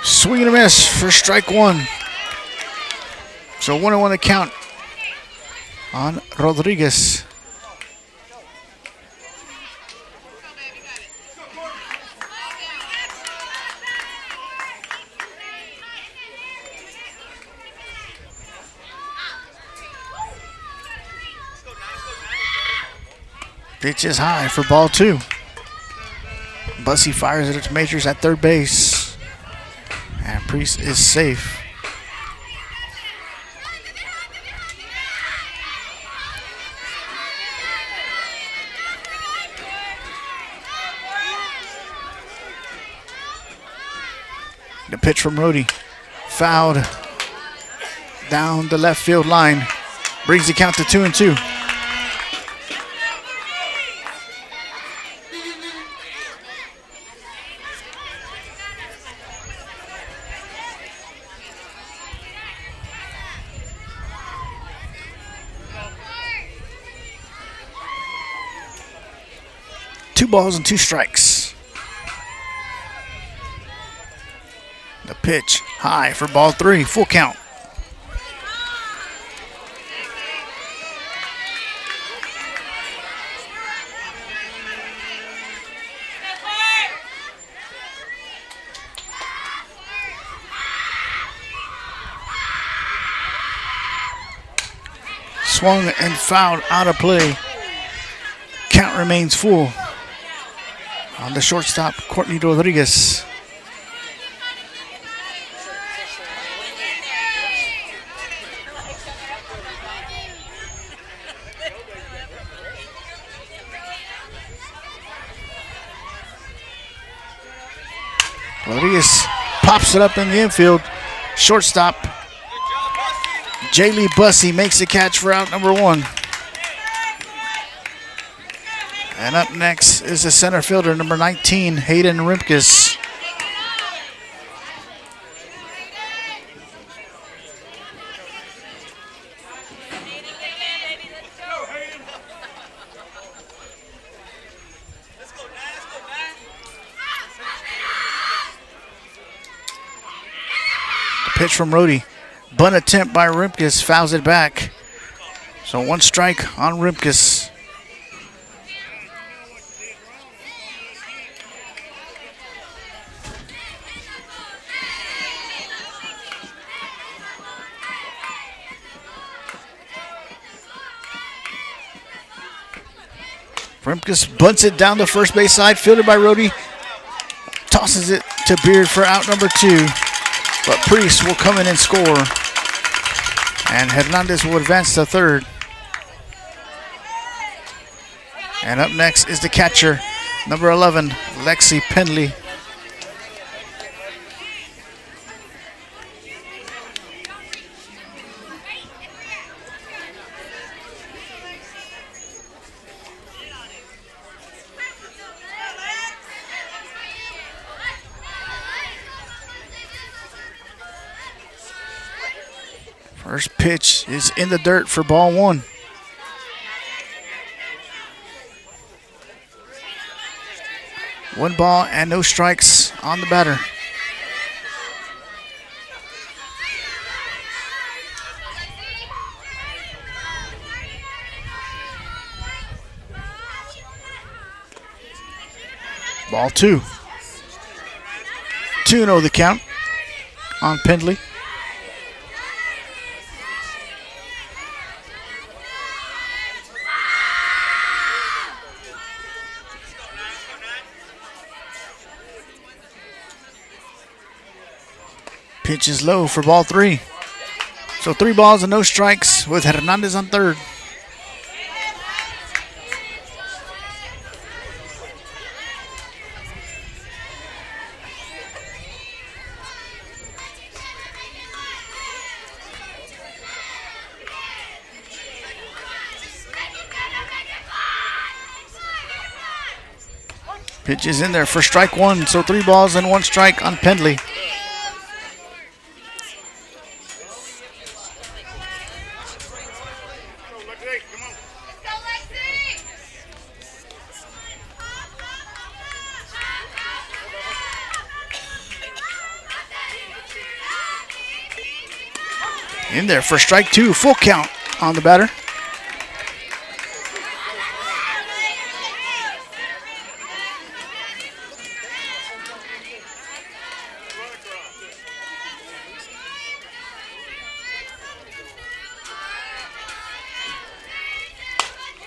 Swing and a miss for strike 1. So 1-1 the count on Rodriguez. Pitch is high for ball 2. Bussey fires it to Majors at third base. And Priest is safe. The pitch from Rhodey. Fouled down the left field line. Brings the count to 2-2. Two balls and 2 strikes. The pitch high for ball 3, full count. Swung and fouled out of play. Count remains full on the shortstop, Courtney Rodriguez. Rodriguez pops it up in the infield. Shortstop, Jaylee Bussey makes the catch for out number 1. And up next is the center fielder, number 19, Hayden Rimkus. The pitch from Rhodey. Bunt attempt by Rimkus, fouls it back. So 1 strike on Rimkus. Rimkus bunts it down the first base side, fielded by Rhodey. Tosses it to Beard for out number 2. But Priest will come in and score. And Hernandez will advance to third. And up next is the catcher, number 11, Lexi Penley. First pitch is in the dirt for ball 1. One ball and no strikes on the batter. Ball 2. 2-0 the count on Pendley. Pitch is low for ball 3. So 3 balls and no strikes with Hernandez on third. Pitch is in there for strike 1. So 3 balls and 1 strike on Pendley. In there for strike 2. Full count on the batter.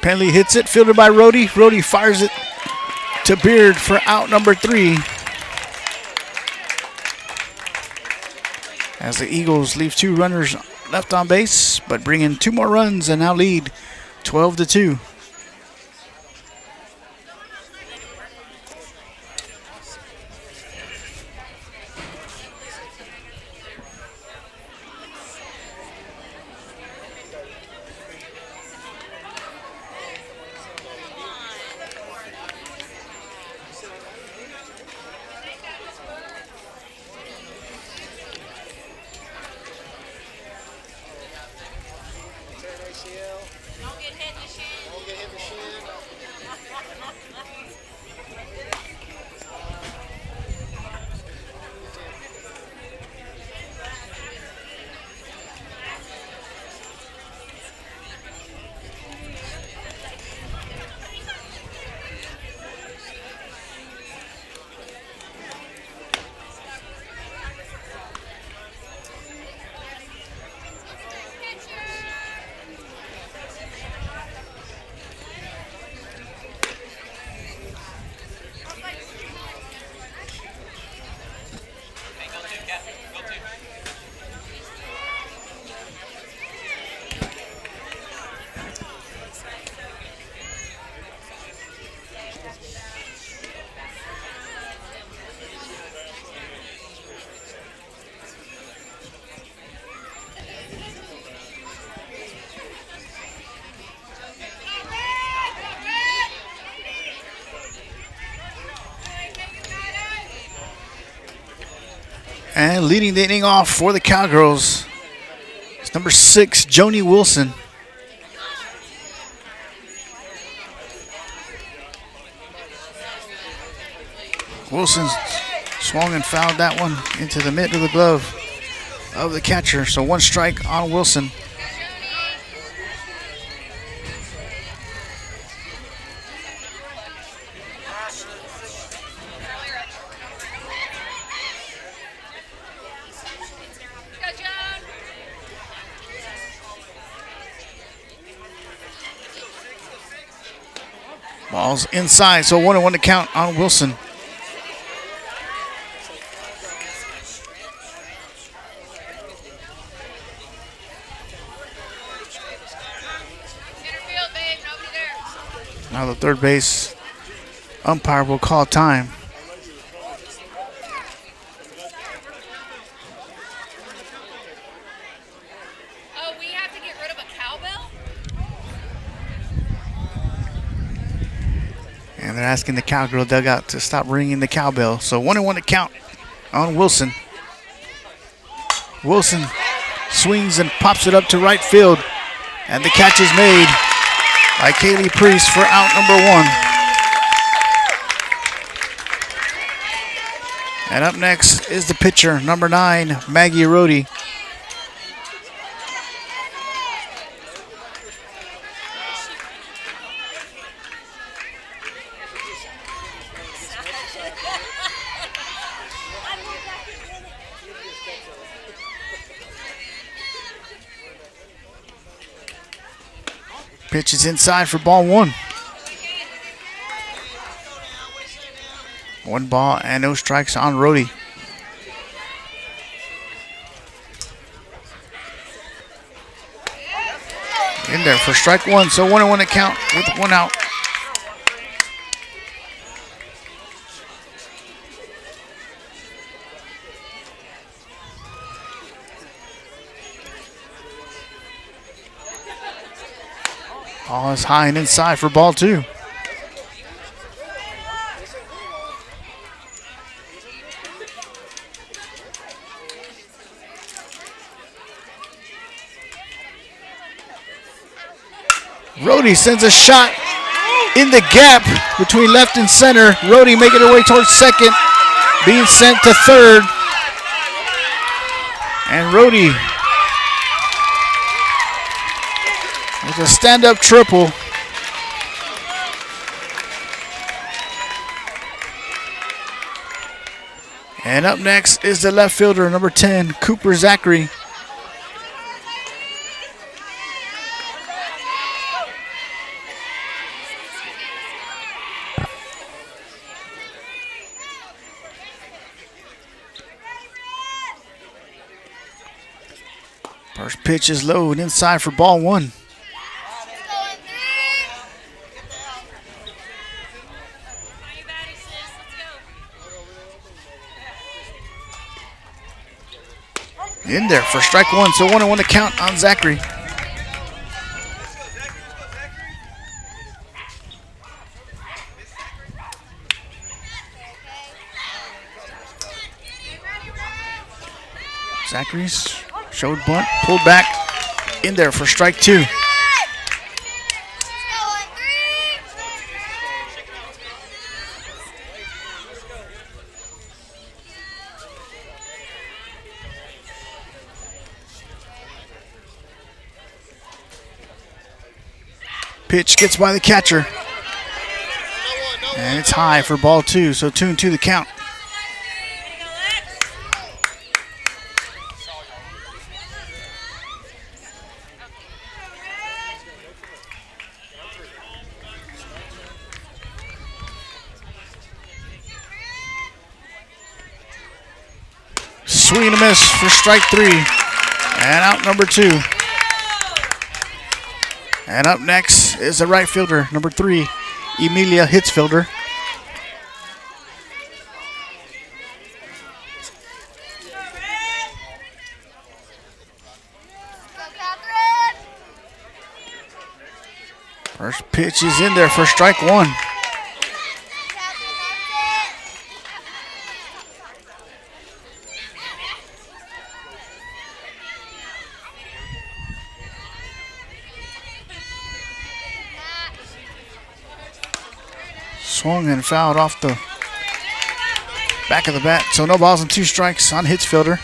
Pendley hits it, fielded by Rohde. Rohde fires it to Beard for out number 3. As the Eagles leave 2 runners left on base, but bring in 2 more runs and now lead 12-2. And leading the inning off for the Cowgirls is number 6, Joni Wilson. Wilson swung and fouled that one into the middle of the glove of the catcher. So 1 strike on Wilson. Ball's inside, so 1-1 to count on Wilson. Now the third base umpire will call time. Oh, we have to get rid of a cowbell? And they're asking the Cowgirl dugout to stop ringing the cowbell. So 1-1 to count on Wilson. Wilson swings and pops it up to right field. And the catch is made by Kaylee Priest for out number 1. And up next is the pitcher, number 9, Maggie Rohde. Pitch is inside for ball one. 1 ball and no strikes on Rhodey. In there for strike one, so 1-1 to count with 1 out. Ball is high and inside for ball two. Rhodey sends a shot in the gap between left and center. Rhodey making her way towards second, being sent to third. And Rhodey with a stand-up triple. And up next is the left fielder, number 10, Cooper Zachary. First pitch is low and inside for ball one. In there for strike one, so 1-1 to count on Zachary. Zachary's showed bunt, pulled back, in there for strike two. Pitch gets by the catcher. And it's high for ball two, so 2-2 the count. Swing and a miss for strike three. And out number two. And up next is the right fielder, number 3, Emilia Hitzfelder. First pitch is in there for strike one. Swung and fouled off the back of the bat. So no balls and 2 strikes on Hitzfelder.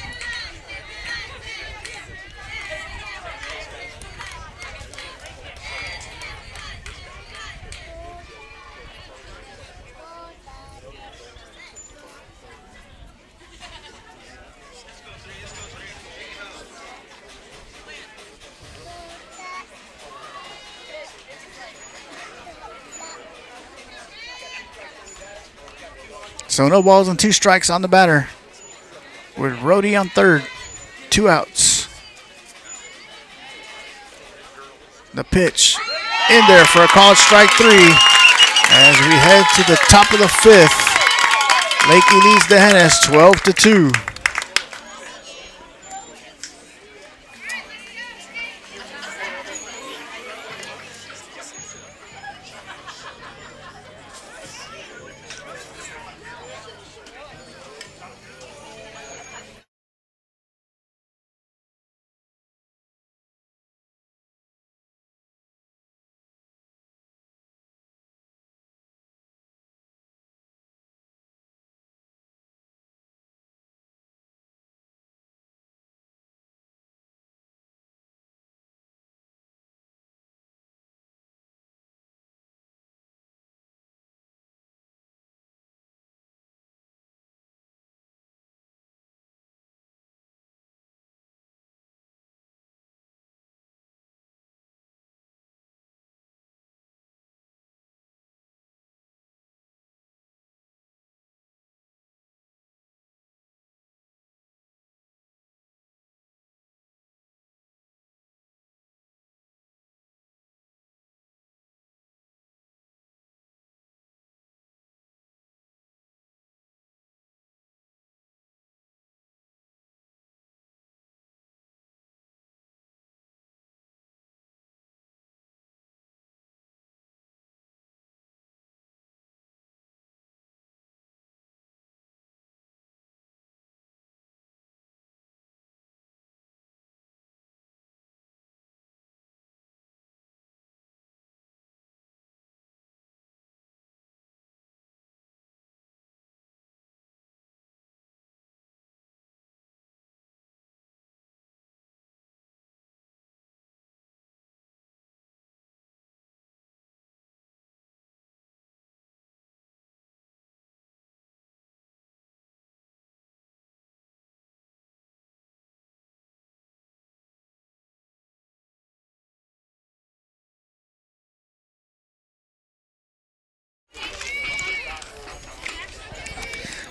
So no balls and 2 strikes on the batter with Rhodey on third. 2 outs. The pitch in there for a called strike 3 as we head to the top of the 5th. Leakey leads the Hennes 12-2.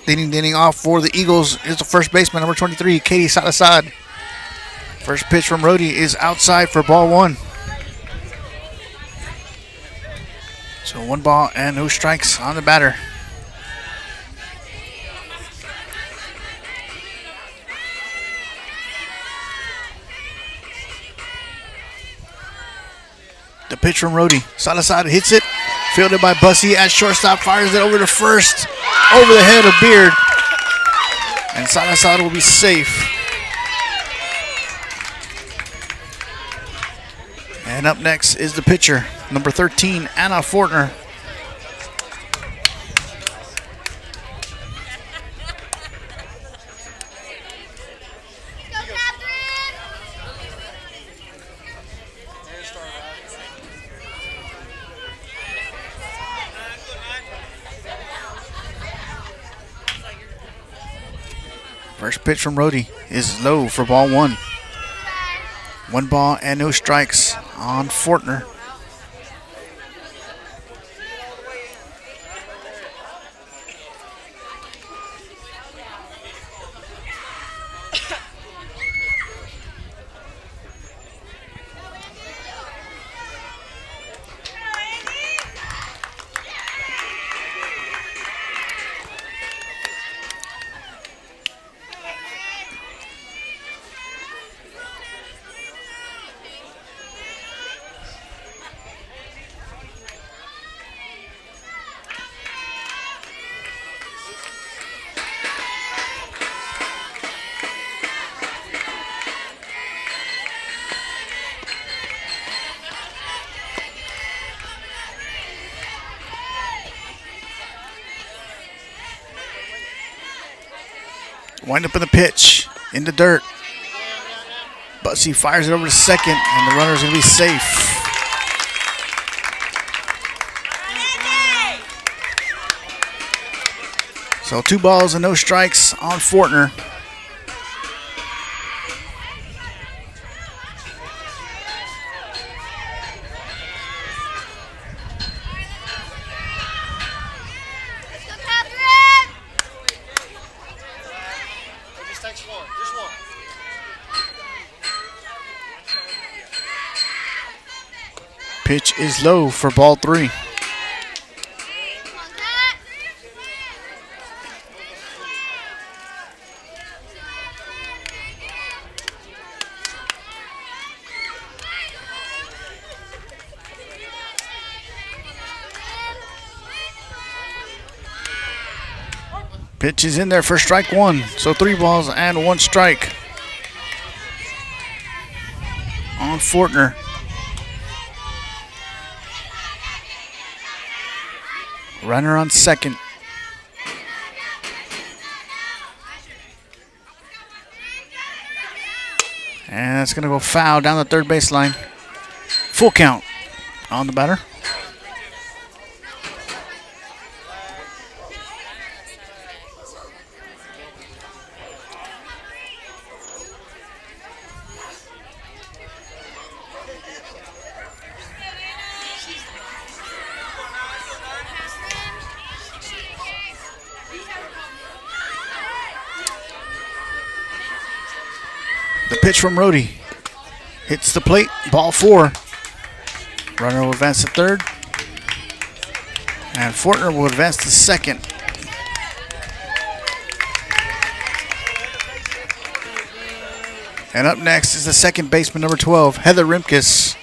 Leading off for the Eagles is the first baseman, number 23, Katie Salasad. First pitch from Rhodey is outside for ball one. So 1 ball and no strikes on the batter. The pitch from Rhodey. Salasad hits it. Fielded by Bussey at shortstop. Fires it over to first. Over the head of Beard. And Salasad will be safe. And up next is the pitcher, number 13, Anna Fortner. First pitch from Rhodey is low for ball one. 1 ball and no strikes on Fortner. Wind up in the pitch, in the dirt. Bussey fires it over to second, and the runner's going to be safe. So 2 balls and no strikes on Fortner. Pitch is low for ball 3. Pitch is in there for strike 1. So 3 balls and 1 strike on Fortner. Runner on second. And that's going to go foul down the third baseline. Full count on the batter. The pitch from Rhodey hits the plate, ball 4. Runner will advance to third, and Fortner will advance to second. And up next is the second baseman, number 12, Heather Rimkus.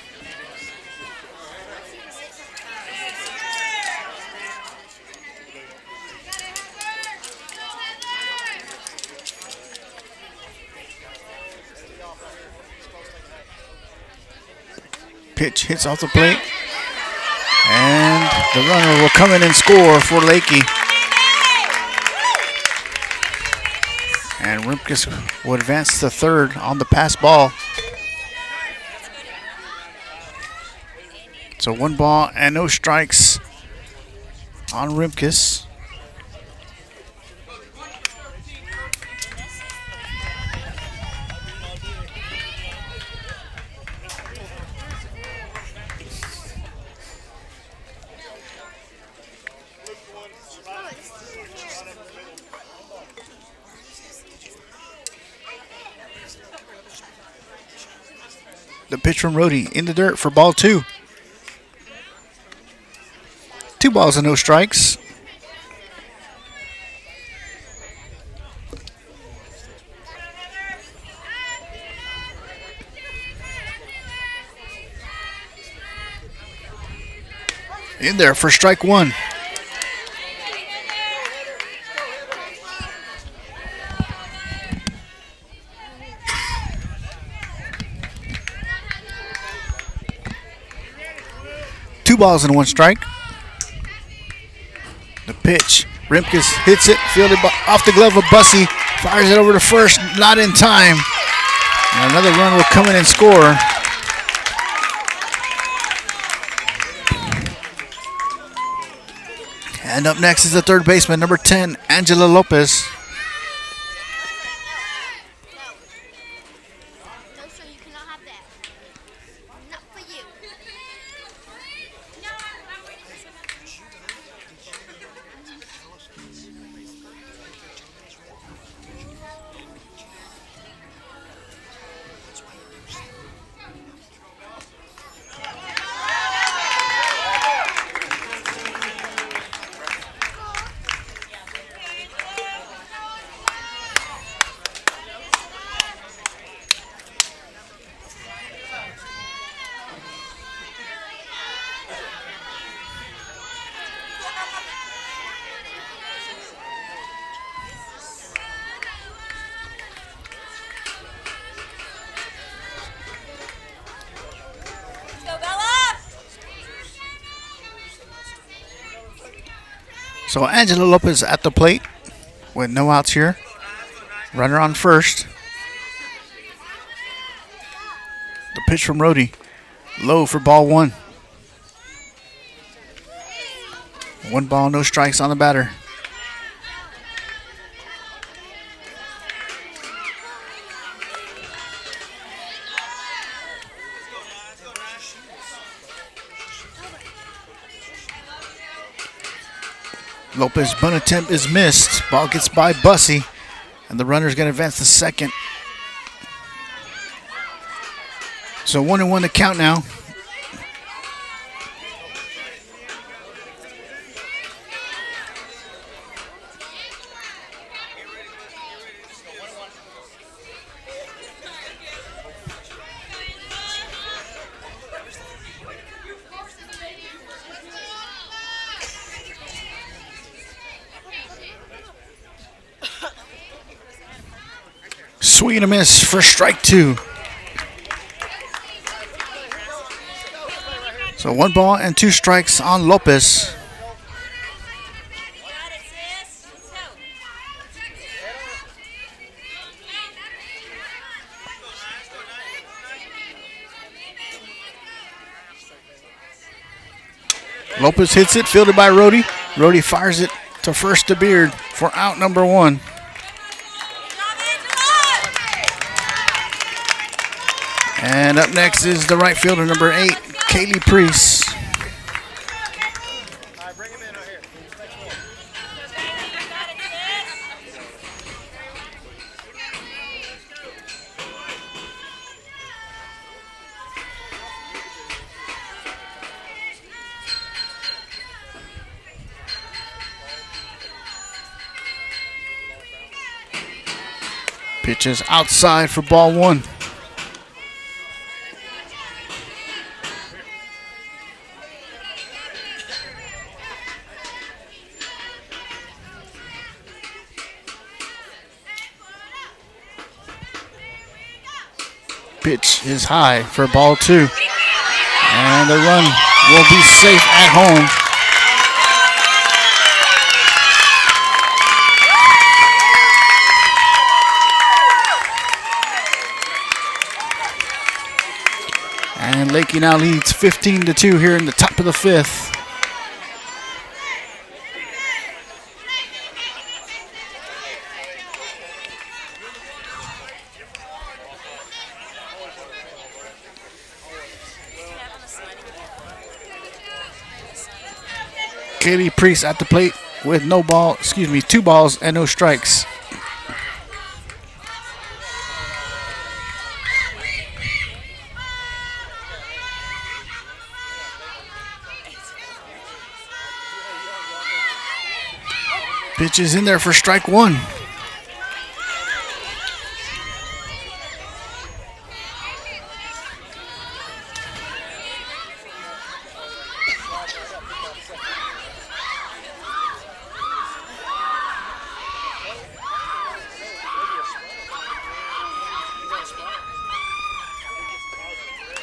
Pitch hits off the plate, and the runner will come in and score for Leakey. And Rimkus will advance to third on the pass ball. So 1 ball and no strikes on Rimkus. The pitch from Rhodey in the dirt for ball 2. 2 balls and no strikes. In there for strike 1. Two balls and 1 strike. The pitch. Rimkus hits it, fielded off the glove of Bussey. Fires it over to first, not in time. And another run will come in and score. And up next is the third baseman, number 10, Angela Lopez. No, sir, you cannot have that. Not for you. So Angela Lopez at the plate with no outs here. Runner on first. The pitch from Rhodey. Low for ball 1. 1 ball, no strikes on the batter. Lopez bunt attempt is missed. Ball gets by Bussey, and the runner's going to advance to second. So 1-1 to count now. Swing and a miss for strike 2. So 1 ball and 2 strikes on Lopez. Lopez hits it, fielded by Rhodey. Rhodey fires it to first to Beard for out number 1. And up next is the right fielder, number 8, Kaylee Priest. Pitches outside for ball 1. Pitch is high for ball 2. And the run will be safe at home. And Leakey now leads 15-2 here in the top of the 5th. Kaylee Priest at the plate with 2 balls and no strikes. Pitch is in there for strike one.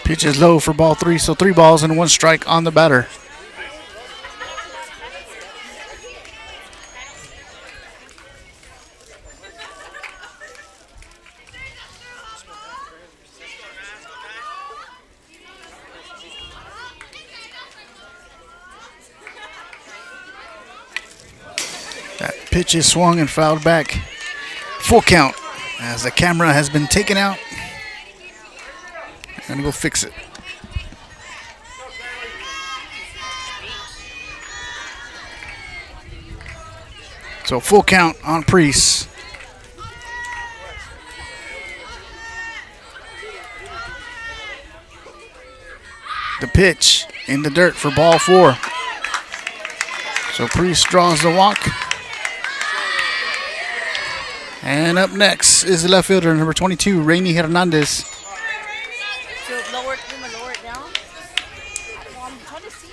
Pitch is low for ball three, so 3 balls and 1 strike on the batter. That pitch is swung and fouled back. Full count as the camera has been taken out. And we'll fix it. So full count on Priest. The pitch in the dirt for ball 4. So Priest draws the walk. And up next is the left fielder, number 22, Rainy Hernandez. Lower it down. I'm trying to see.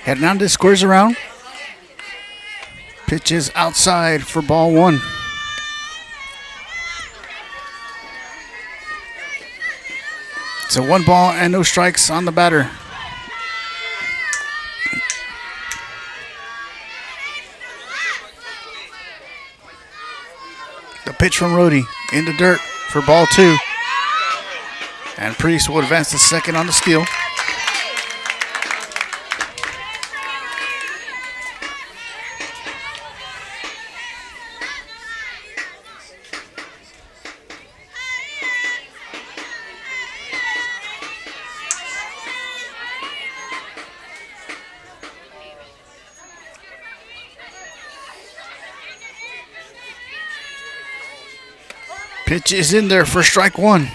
Hernandez squares around. Pitches outside for ball 1. So 1 ball and no strikes on the batter. The pitch from Rhodey in the dirt for ball 2. And Priest will advance to second on the steal. Pitch is in there for strike 1.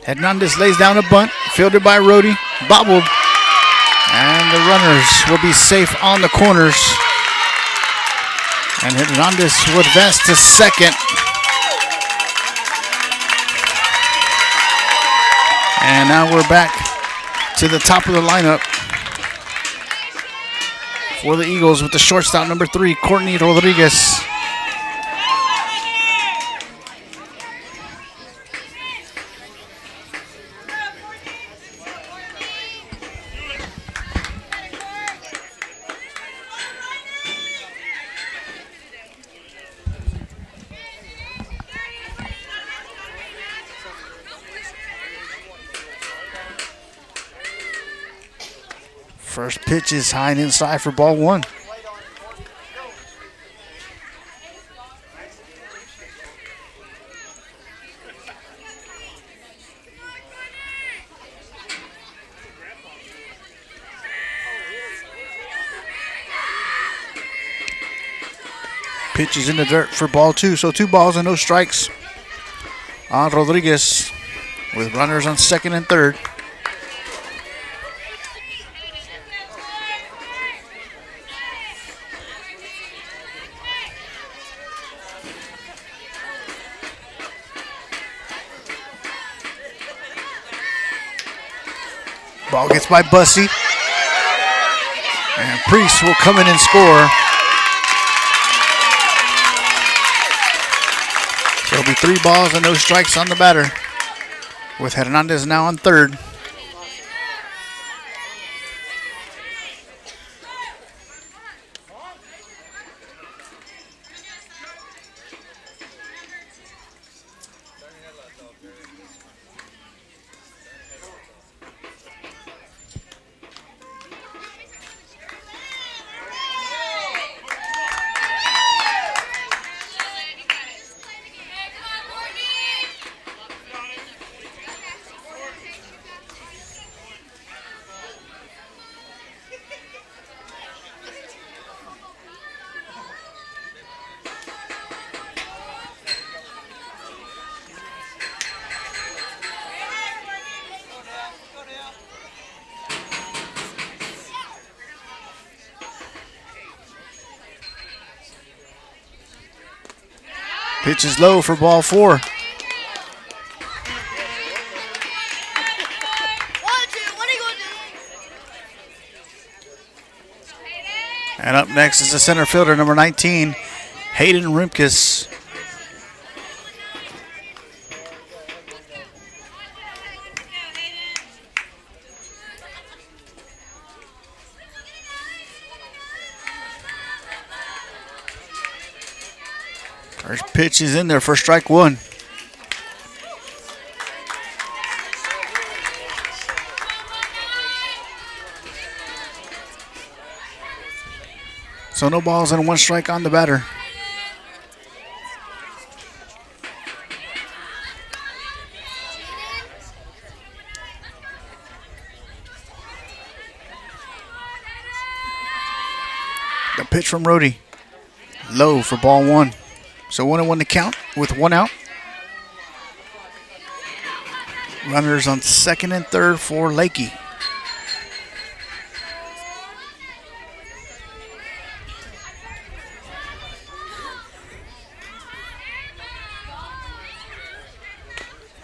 Hernandez lays down a bunt, fielded by Rhodey, bobbled, and the runners will be safe on the corners. And Hernandez will advance to second. And now we're back to the top of the lineup for the Eagles with the shortstop, number 3, Courtney Rodriguez. First pitch is high and inside for ball 1. Pitch is in the dirt for ball 2, so 2 balls and no strikes on Rodriguez with runners on second and third. Ball gets by Bussey. And Priest will come in and score. There'll be 3 balls and no strikes on the batter, with Hernandez now on third. Pitch is low for ball 4. 1, 2, what are you going to do? And up next is the center fielder, number 19, Hayden Rimkus. First pitch is in there for strike 1. So no balls and 1 strike on the batter. The pitch from Rhodey. Low for ball 1. So 1-1 to count with 1 out. Runners on second and third for Leakey.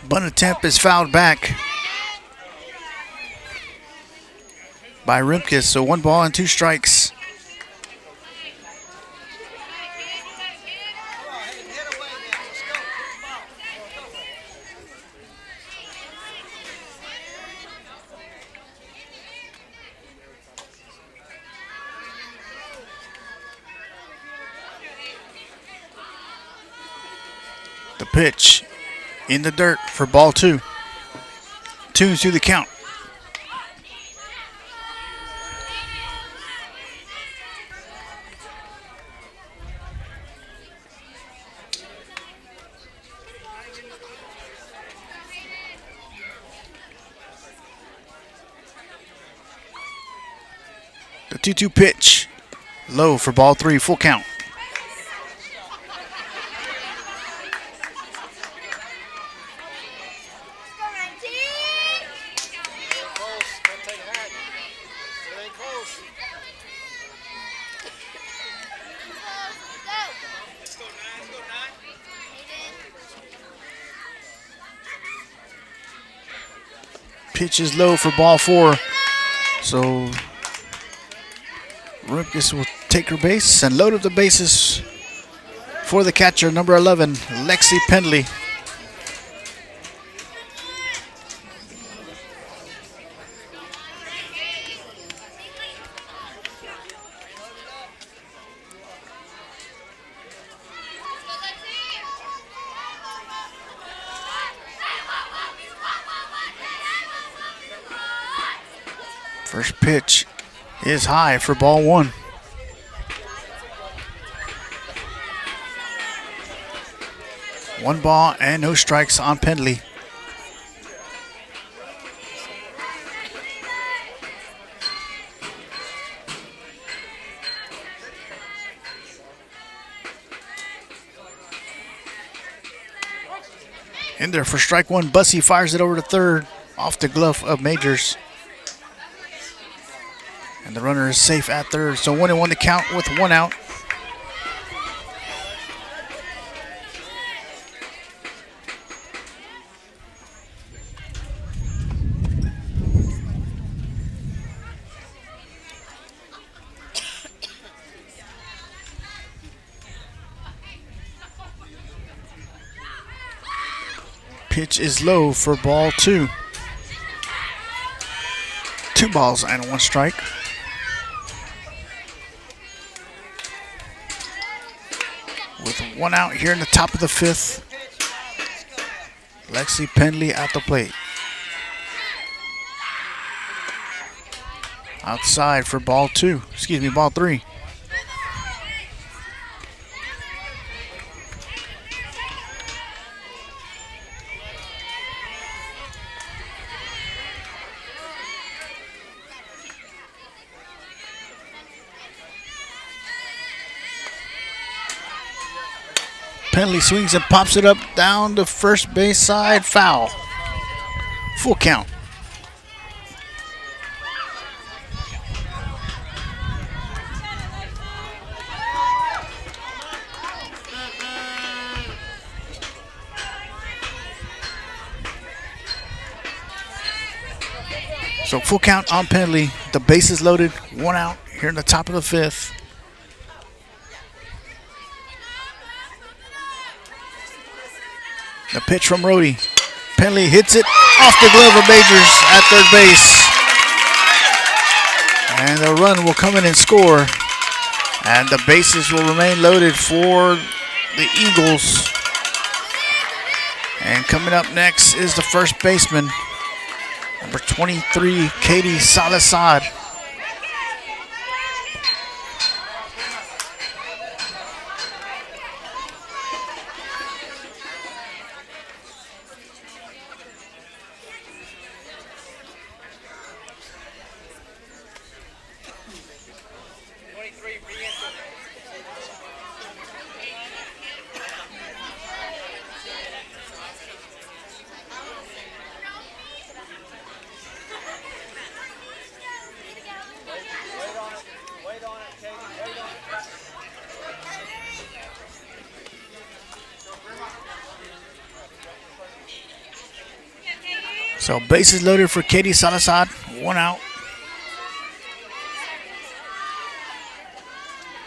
Bunt attempt is fouled back by Rimkus. So 1 ball and 2 strikes. The pitch in the dirt for ball 2. 2-2 the count. The 2-2 pitch. Low for ball 3, full count. Pitch is low for ball 4. So Rimkus will take her base and load up the bases for the catcher, number 11, Lexi Pendley. First pitch is high for ball 1. One ball and no strikes on Pendley. In there for strike 1, Bussey fires it over to third off the glove of Majors. And the runner is safe at third. So 1-1 to count with 1 out. Pitch is low for ball 2. 2 balls and 1 strike. With 1 out here in the top of the 5th. Lexi Pendley at the plate. Outside for ball 3. Pendley swings and pops it up down the first base side. Foul. Full count. So full count on penalty. The bases loaded. 1 out here in the top of the 5th. The pitch from Rhodey. Penalty hits it off the glove of Majors at third base. And the run will come in and score. And the bases will remain loaded for the Eagles. And coming up next is the first baseman, number 23, Katie Salasad. So bases loaded for Katie Salasad, 1 out.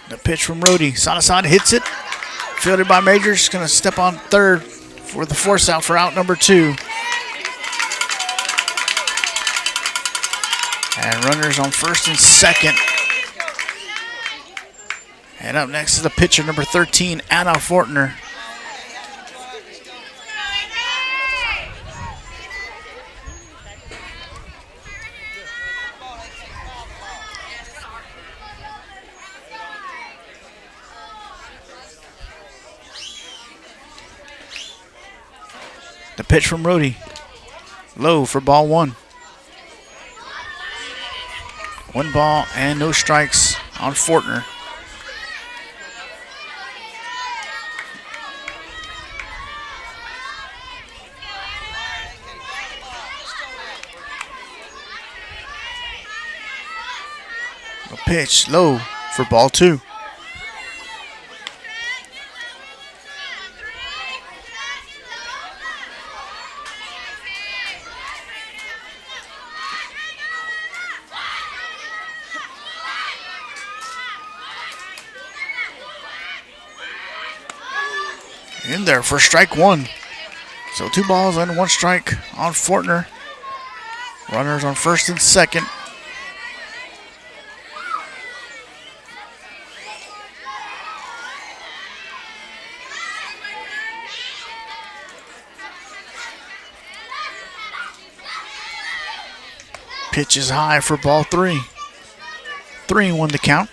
The pitch from Rhodey. Salasad hits it. Fielded by Majors. Going to step on third for the force out for out number 2. And runners on first and second. And up next is the pitcher, number 13, Anna Fortner. The pitch from Rhodey. Low for ball 1. 1 ball and no strikes on Fortner. A pitch low for ball 2. In there for strike 1. So 2 balls and 1 strike on Fortner. Runners on first and second. Pitch is high for ball 3. 3-1 the count.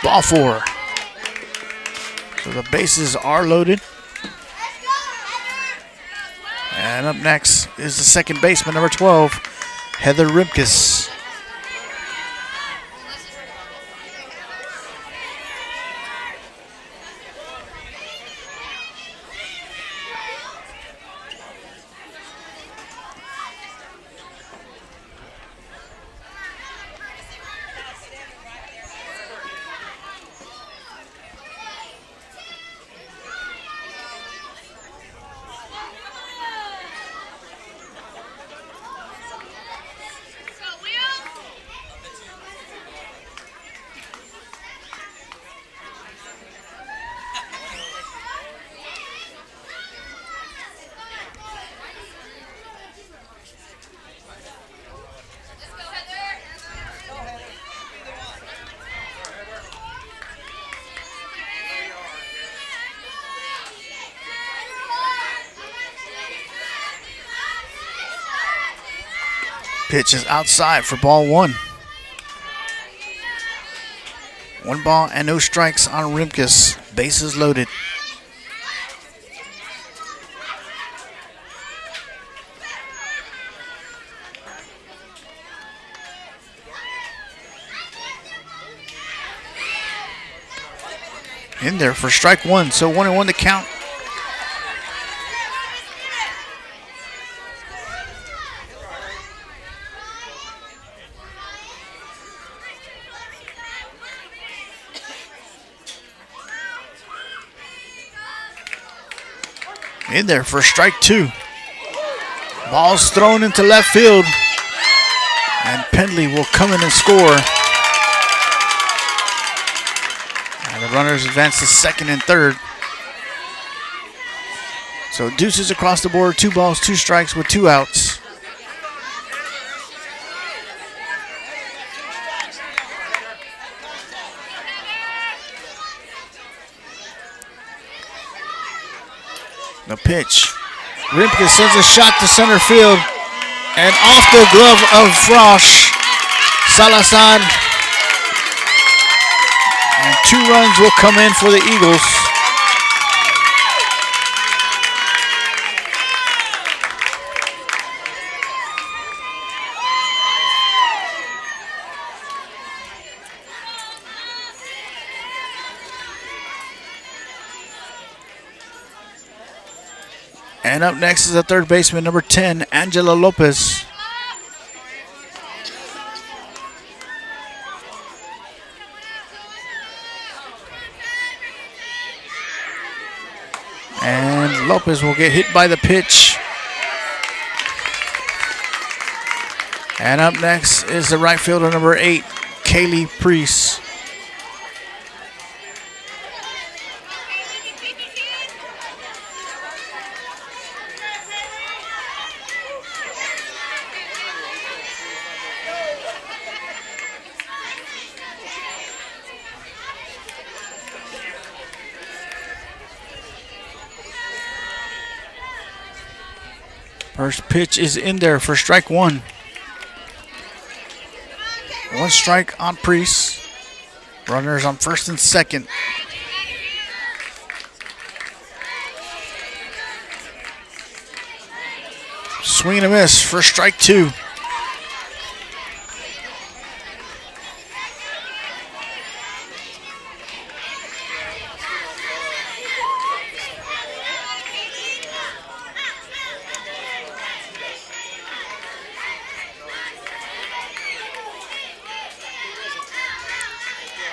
Ball 4. So the bases are loaded. And up next is the second baseman, number 12, Heather Rimkus. Pitch is outside for ball 1. 1 ball and no strikes on Rimkus. Bases loaded. In there for strike 1. So 1-1 to count. In there for strike 2. Ball's thrown into left field. And Pendley will come in and score. And the runners advance to second and third. So deuces across the board, 2 balls, 2 strikes with 2 outs. The pitch. Rimke sends a shot to center field. And off the glove of Frosch. Salazar. And 2 runs will come in for the Eagles. And up next is the third baseman, number 10, Angela Lopez. And Lopez will get hit by the pitch. And up next is the right fielder, number 8, Kaylee Priest. First pitch is in there for strike 1. 1 strike on Priest. Runners on first and second. Swing and a miss for strike 2.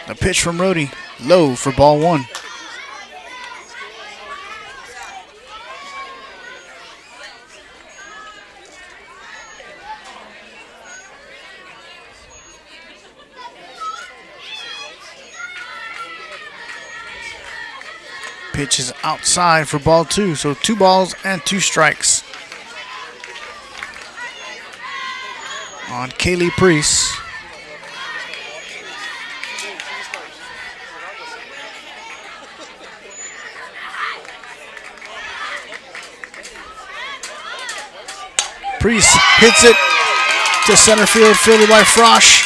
A pitch from Rhodey, low for ball 1. Pitch is outside for ball 2, so 2 balls and 2 strikes on Kaylee Priest. Priest hits it to center field, fielded by Frosch.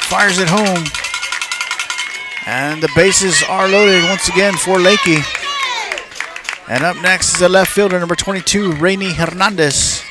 Fires it home. And the bases are loaded once again for Leakey. And up next is the left fielder, number 22, Rainy Hernandez.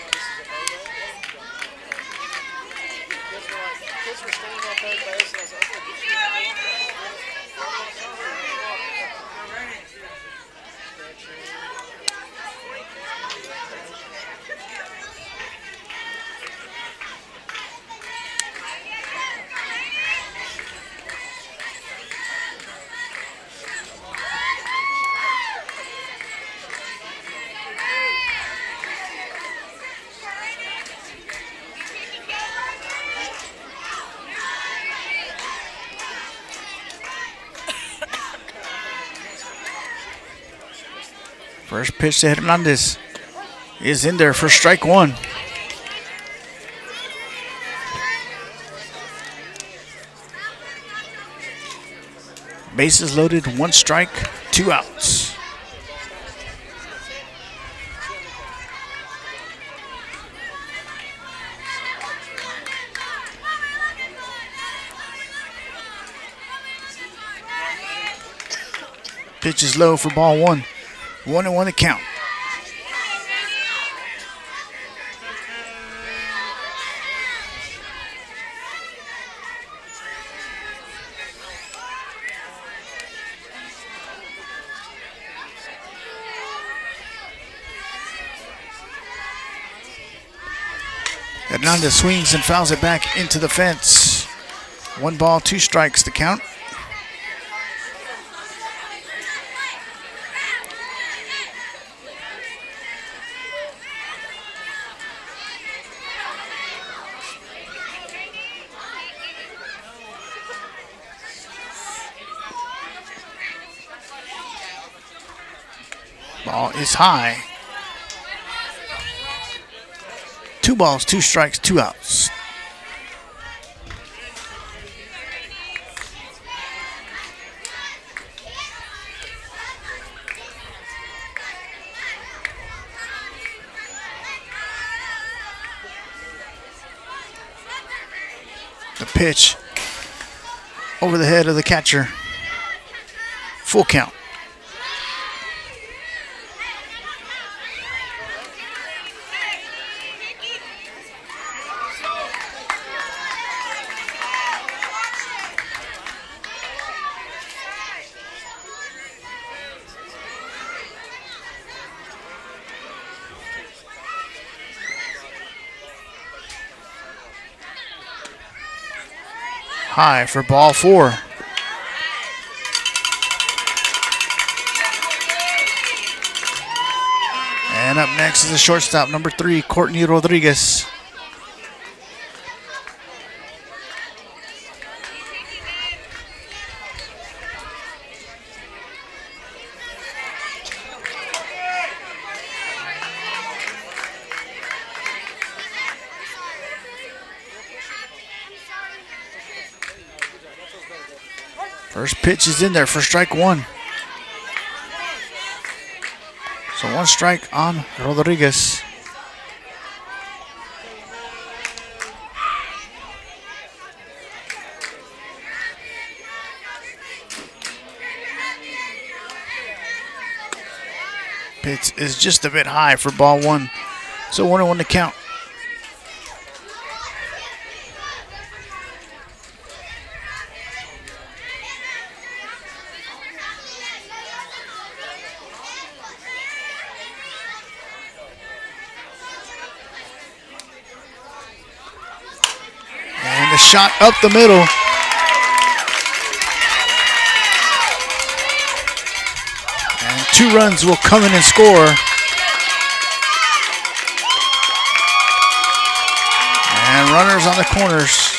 First pitch to Hernandez is in there for strike 1. Bases loaded, 1 strike, 2 outs. Pitch is low for ball 1. 1-1 to count. Hernandez swings and fouls it back into the fence. 1 ball, 2 strikes to count. Ball is high. 2 balls, 2 strikes, 2 outs. The pitch over the head of the catcher. Full count. High for ball 4. And up next is the shortstop, number 3, Courtney Rodriguez. First pitch is in there for strike 1. So 1 strike on Rodriguez. Pitch is just a bit high for ball 1. So 1-1 to count. And the shot up the middle. And 2 runs will come in and score. And runners on the corners.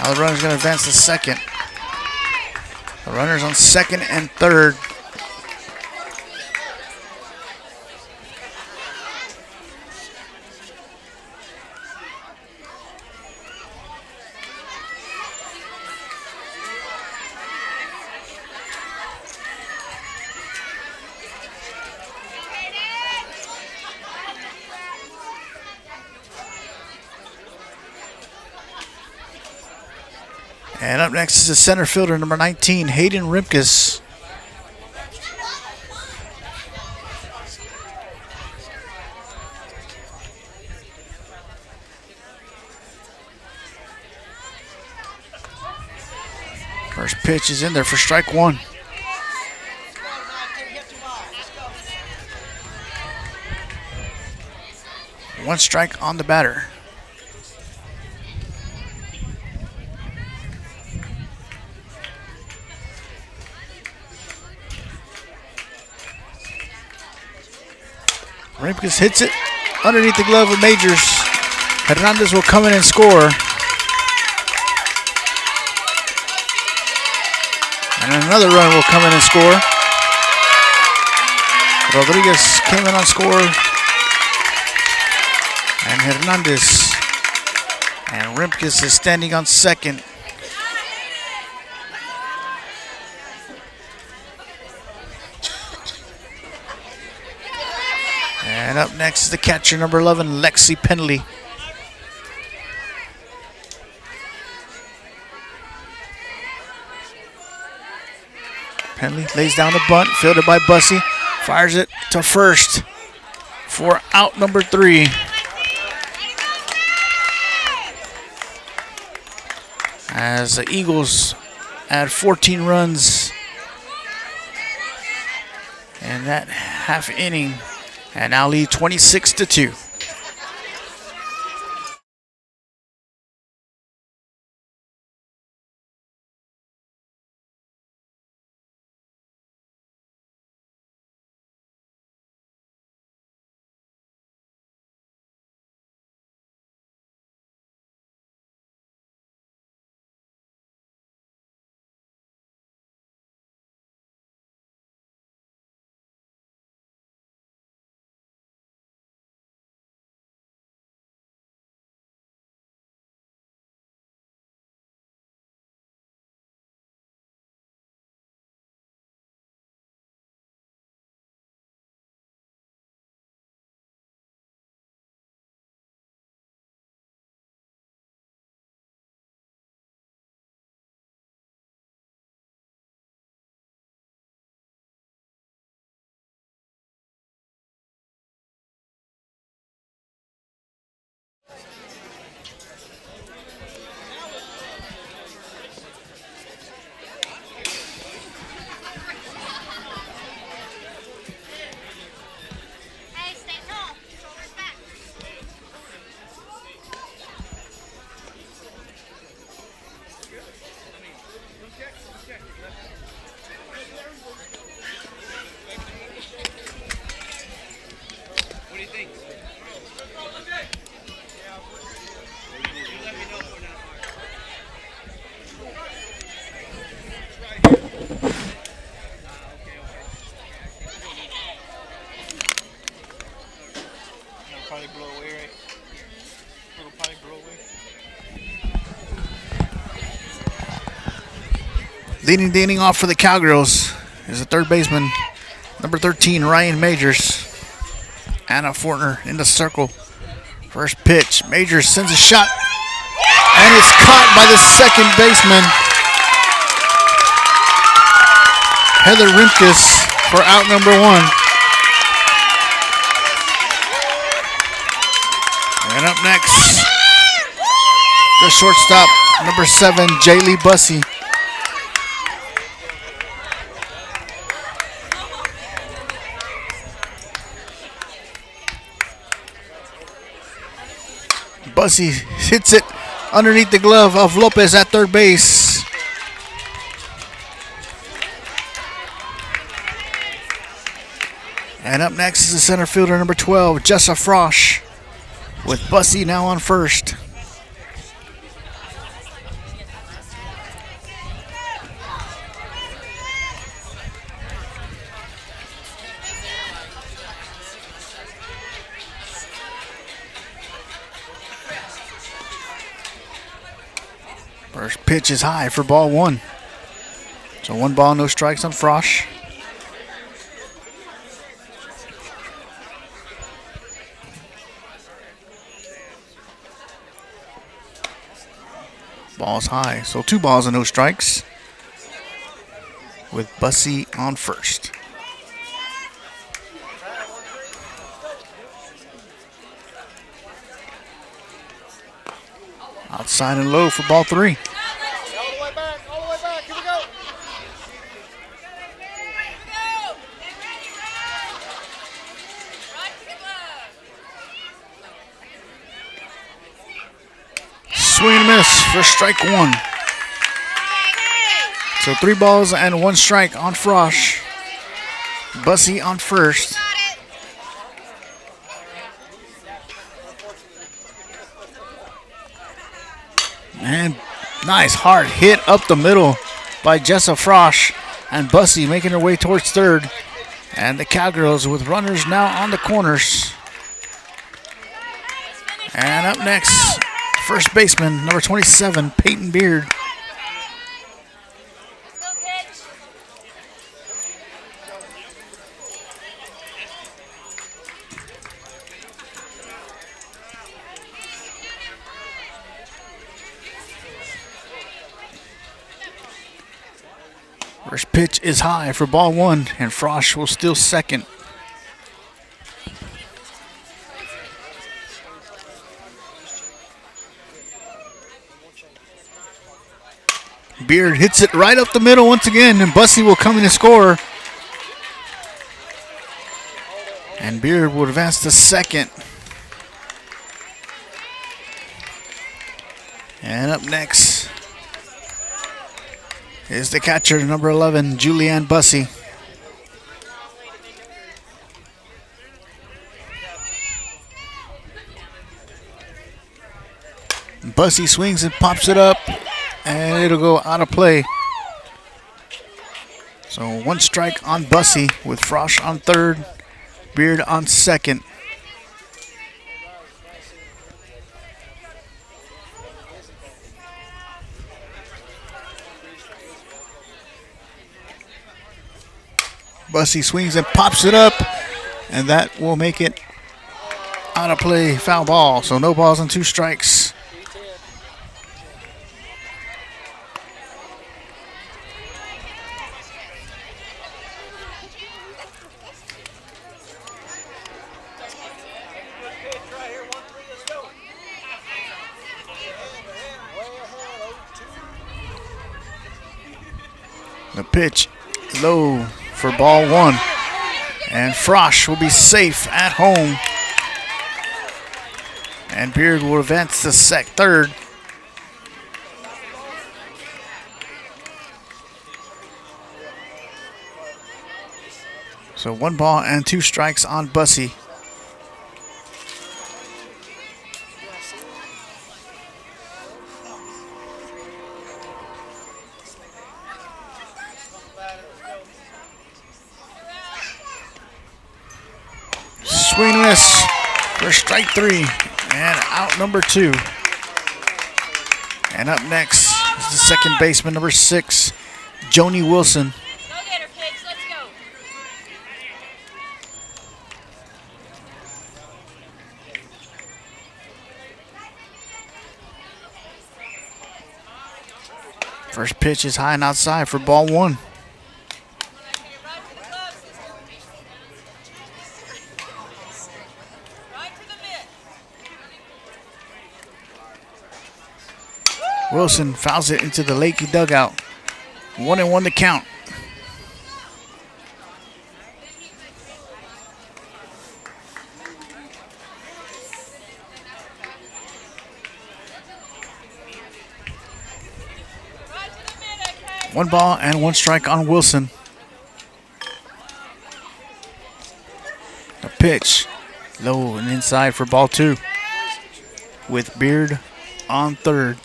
Now the runner's going to advance to second. The runners on second and third. And up next is the center fielder, number 19, Hayden Rimkus. First pitch is in there for strike 1. One strike on the batter. Rimkus hits it underneath the glove of Majors. Hernandez will come in and score. And another run will come in and score. Rodriguez came in on score. And Hernandez. And Rimkus is standing on second. And up next is the catcher, number 11, Lexi Penley. Penley lays down the bunt, fielded by Bussey. Fires it to first for out number 3. As the Eagles add 14 runs in that half inning. And now lead 26-2. Leading the inning off for the Cowgirls is the third baseman, number 13, Ryan Majors. Anna Fortner in the circle. First pitch. Majors sends a shot. And it's caught by the second baseman, Heather Rimkus, for out number 1. And up next, the shortstop, number 7, Jaylee Bussey. Bussey hits it underneath the glove of Lopez at third base. And up next is the center fielder, number 12, Jessa Frosch, with Bussey now on first. First pitch is high for ball 1. So 1 ball, no strikes on Frosch. Ball's high, so 2 balls and no strikes, with Bussey on first. Outside and low for ball 3. All the way back, here we go. Swing and miss for strike 1. So 3 balls and 1 strike on Frosch. Bussey on first. And nice hard hit up the middle by Jessa Frosch, and Bussey making her way towards third. And the Cowgirls with runners now on the corners. And up next, first baseman, number 27, Peyton Beard. First pitch is high for ball 1, and Frosch will steal second. Beard hits it right up the middle once again, and Bussey will come in and score. And Beard will advance to second. And up next is the catcher, number 11, Julianne Bussey. Bussey swings and pops it up, and it'll go out of play. So 1 strike on Bussey, with Frosch on third, Beard on second. Bussey swings and pops it up, and that will make it out of play, foul ball. So no balls and 2 strikes. The pitch low for ball 1, and Frosch will be safe at home, and Beard will advance to third. So 1 ball and 2 strikes on Bussey. Swing and miss for strike 3, and out number 2. And up next is the second baseman, number 6, Joni Wilson. Go get her, kids. Let's go. First pitch is high and outside for ball one. Right to the glove system. Right to the mitt. Wilson fouls it into the Leakey dugout. 1-1 to count. Right to the mitt, okay? 1 ball and 1 strike on Wilson. A pitch low and inside for ball 2 with Beard on third.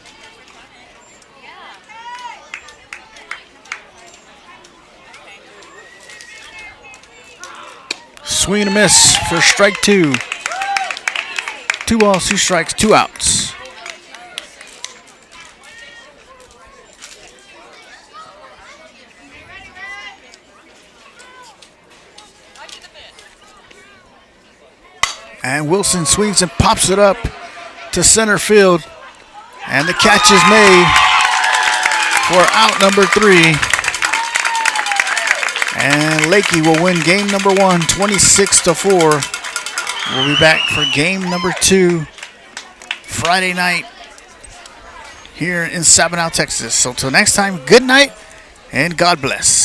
Swing and a miss for strike 2. 2 balls, 2 strikes, 2 outs. And Wilson swings and pops it up to center field. And the catch is made for out number 3. And Leakey will win game number 1, 26-4. We'll be back for game number 2 Friday night here in Sabinal, Texas. So till next time, good night and God bless.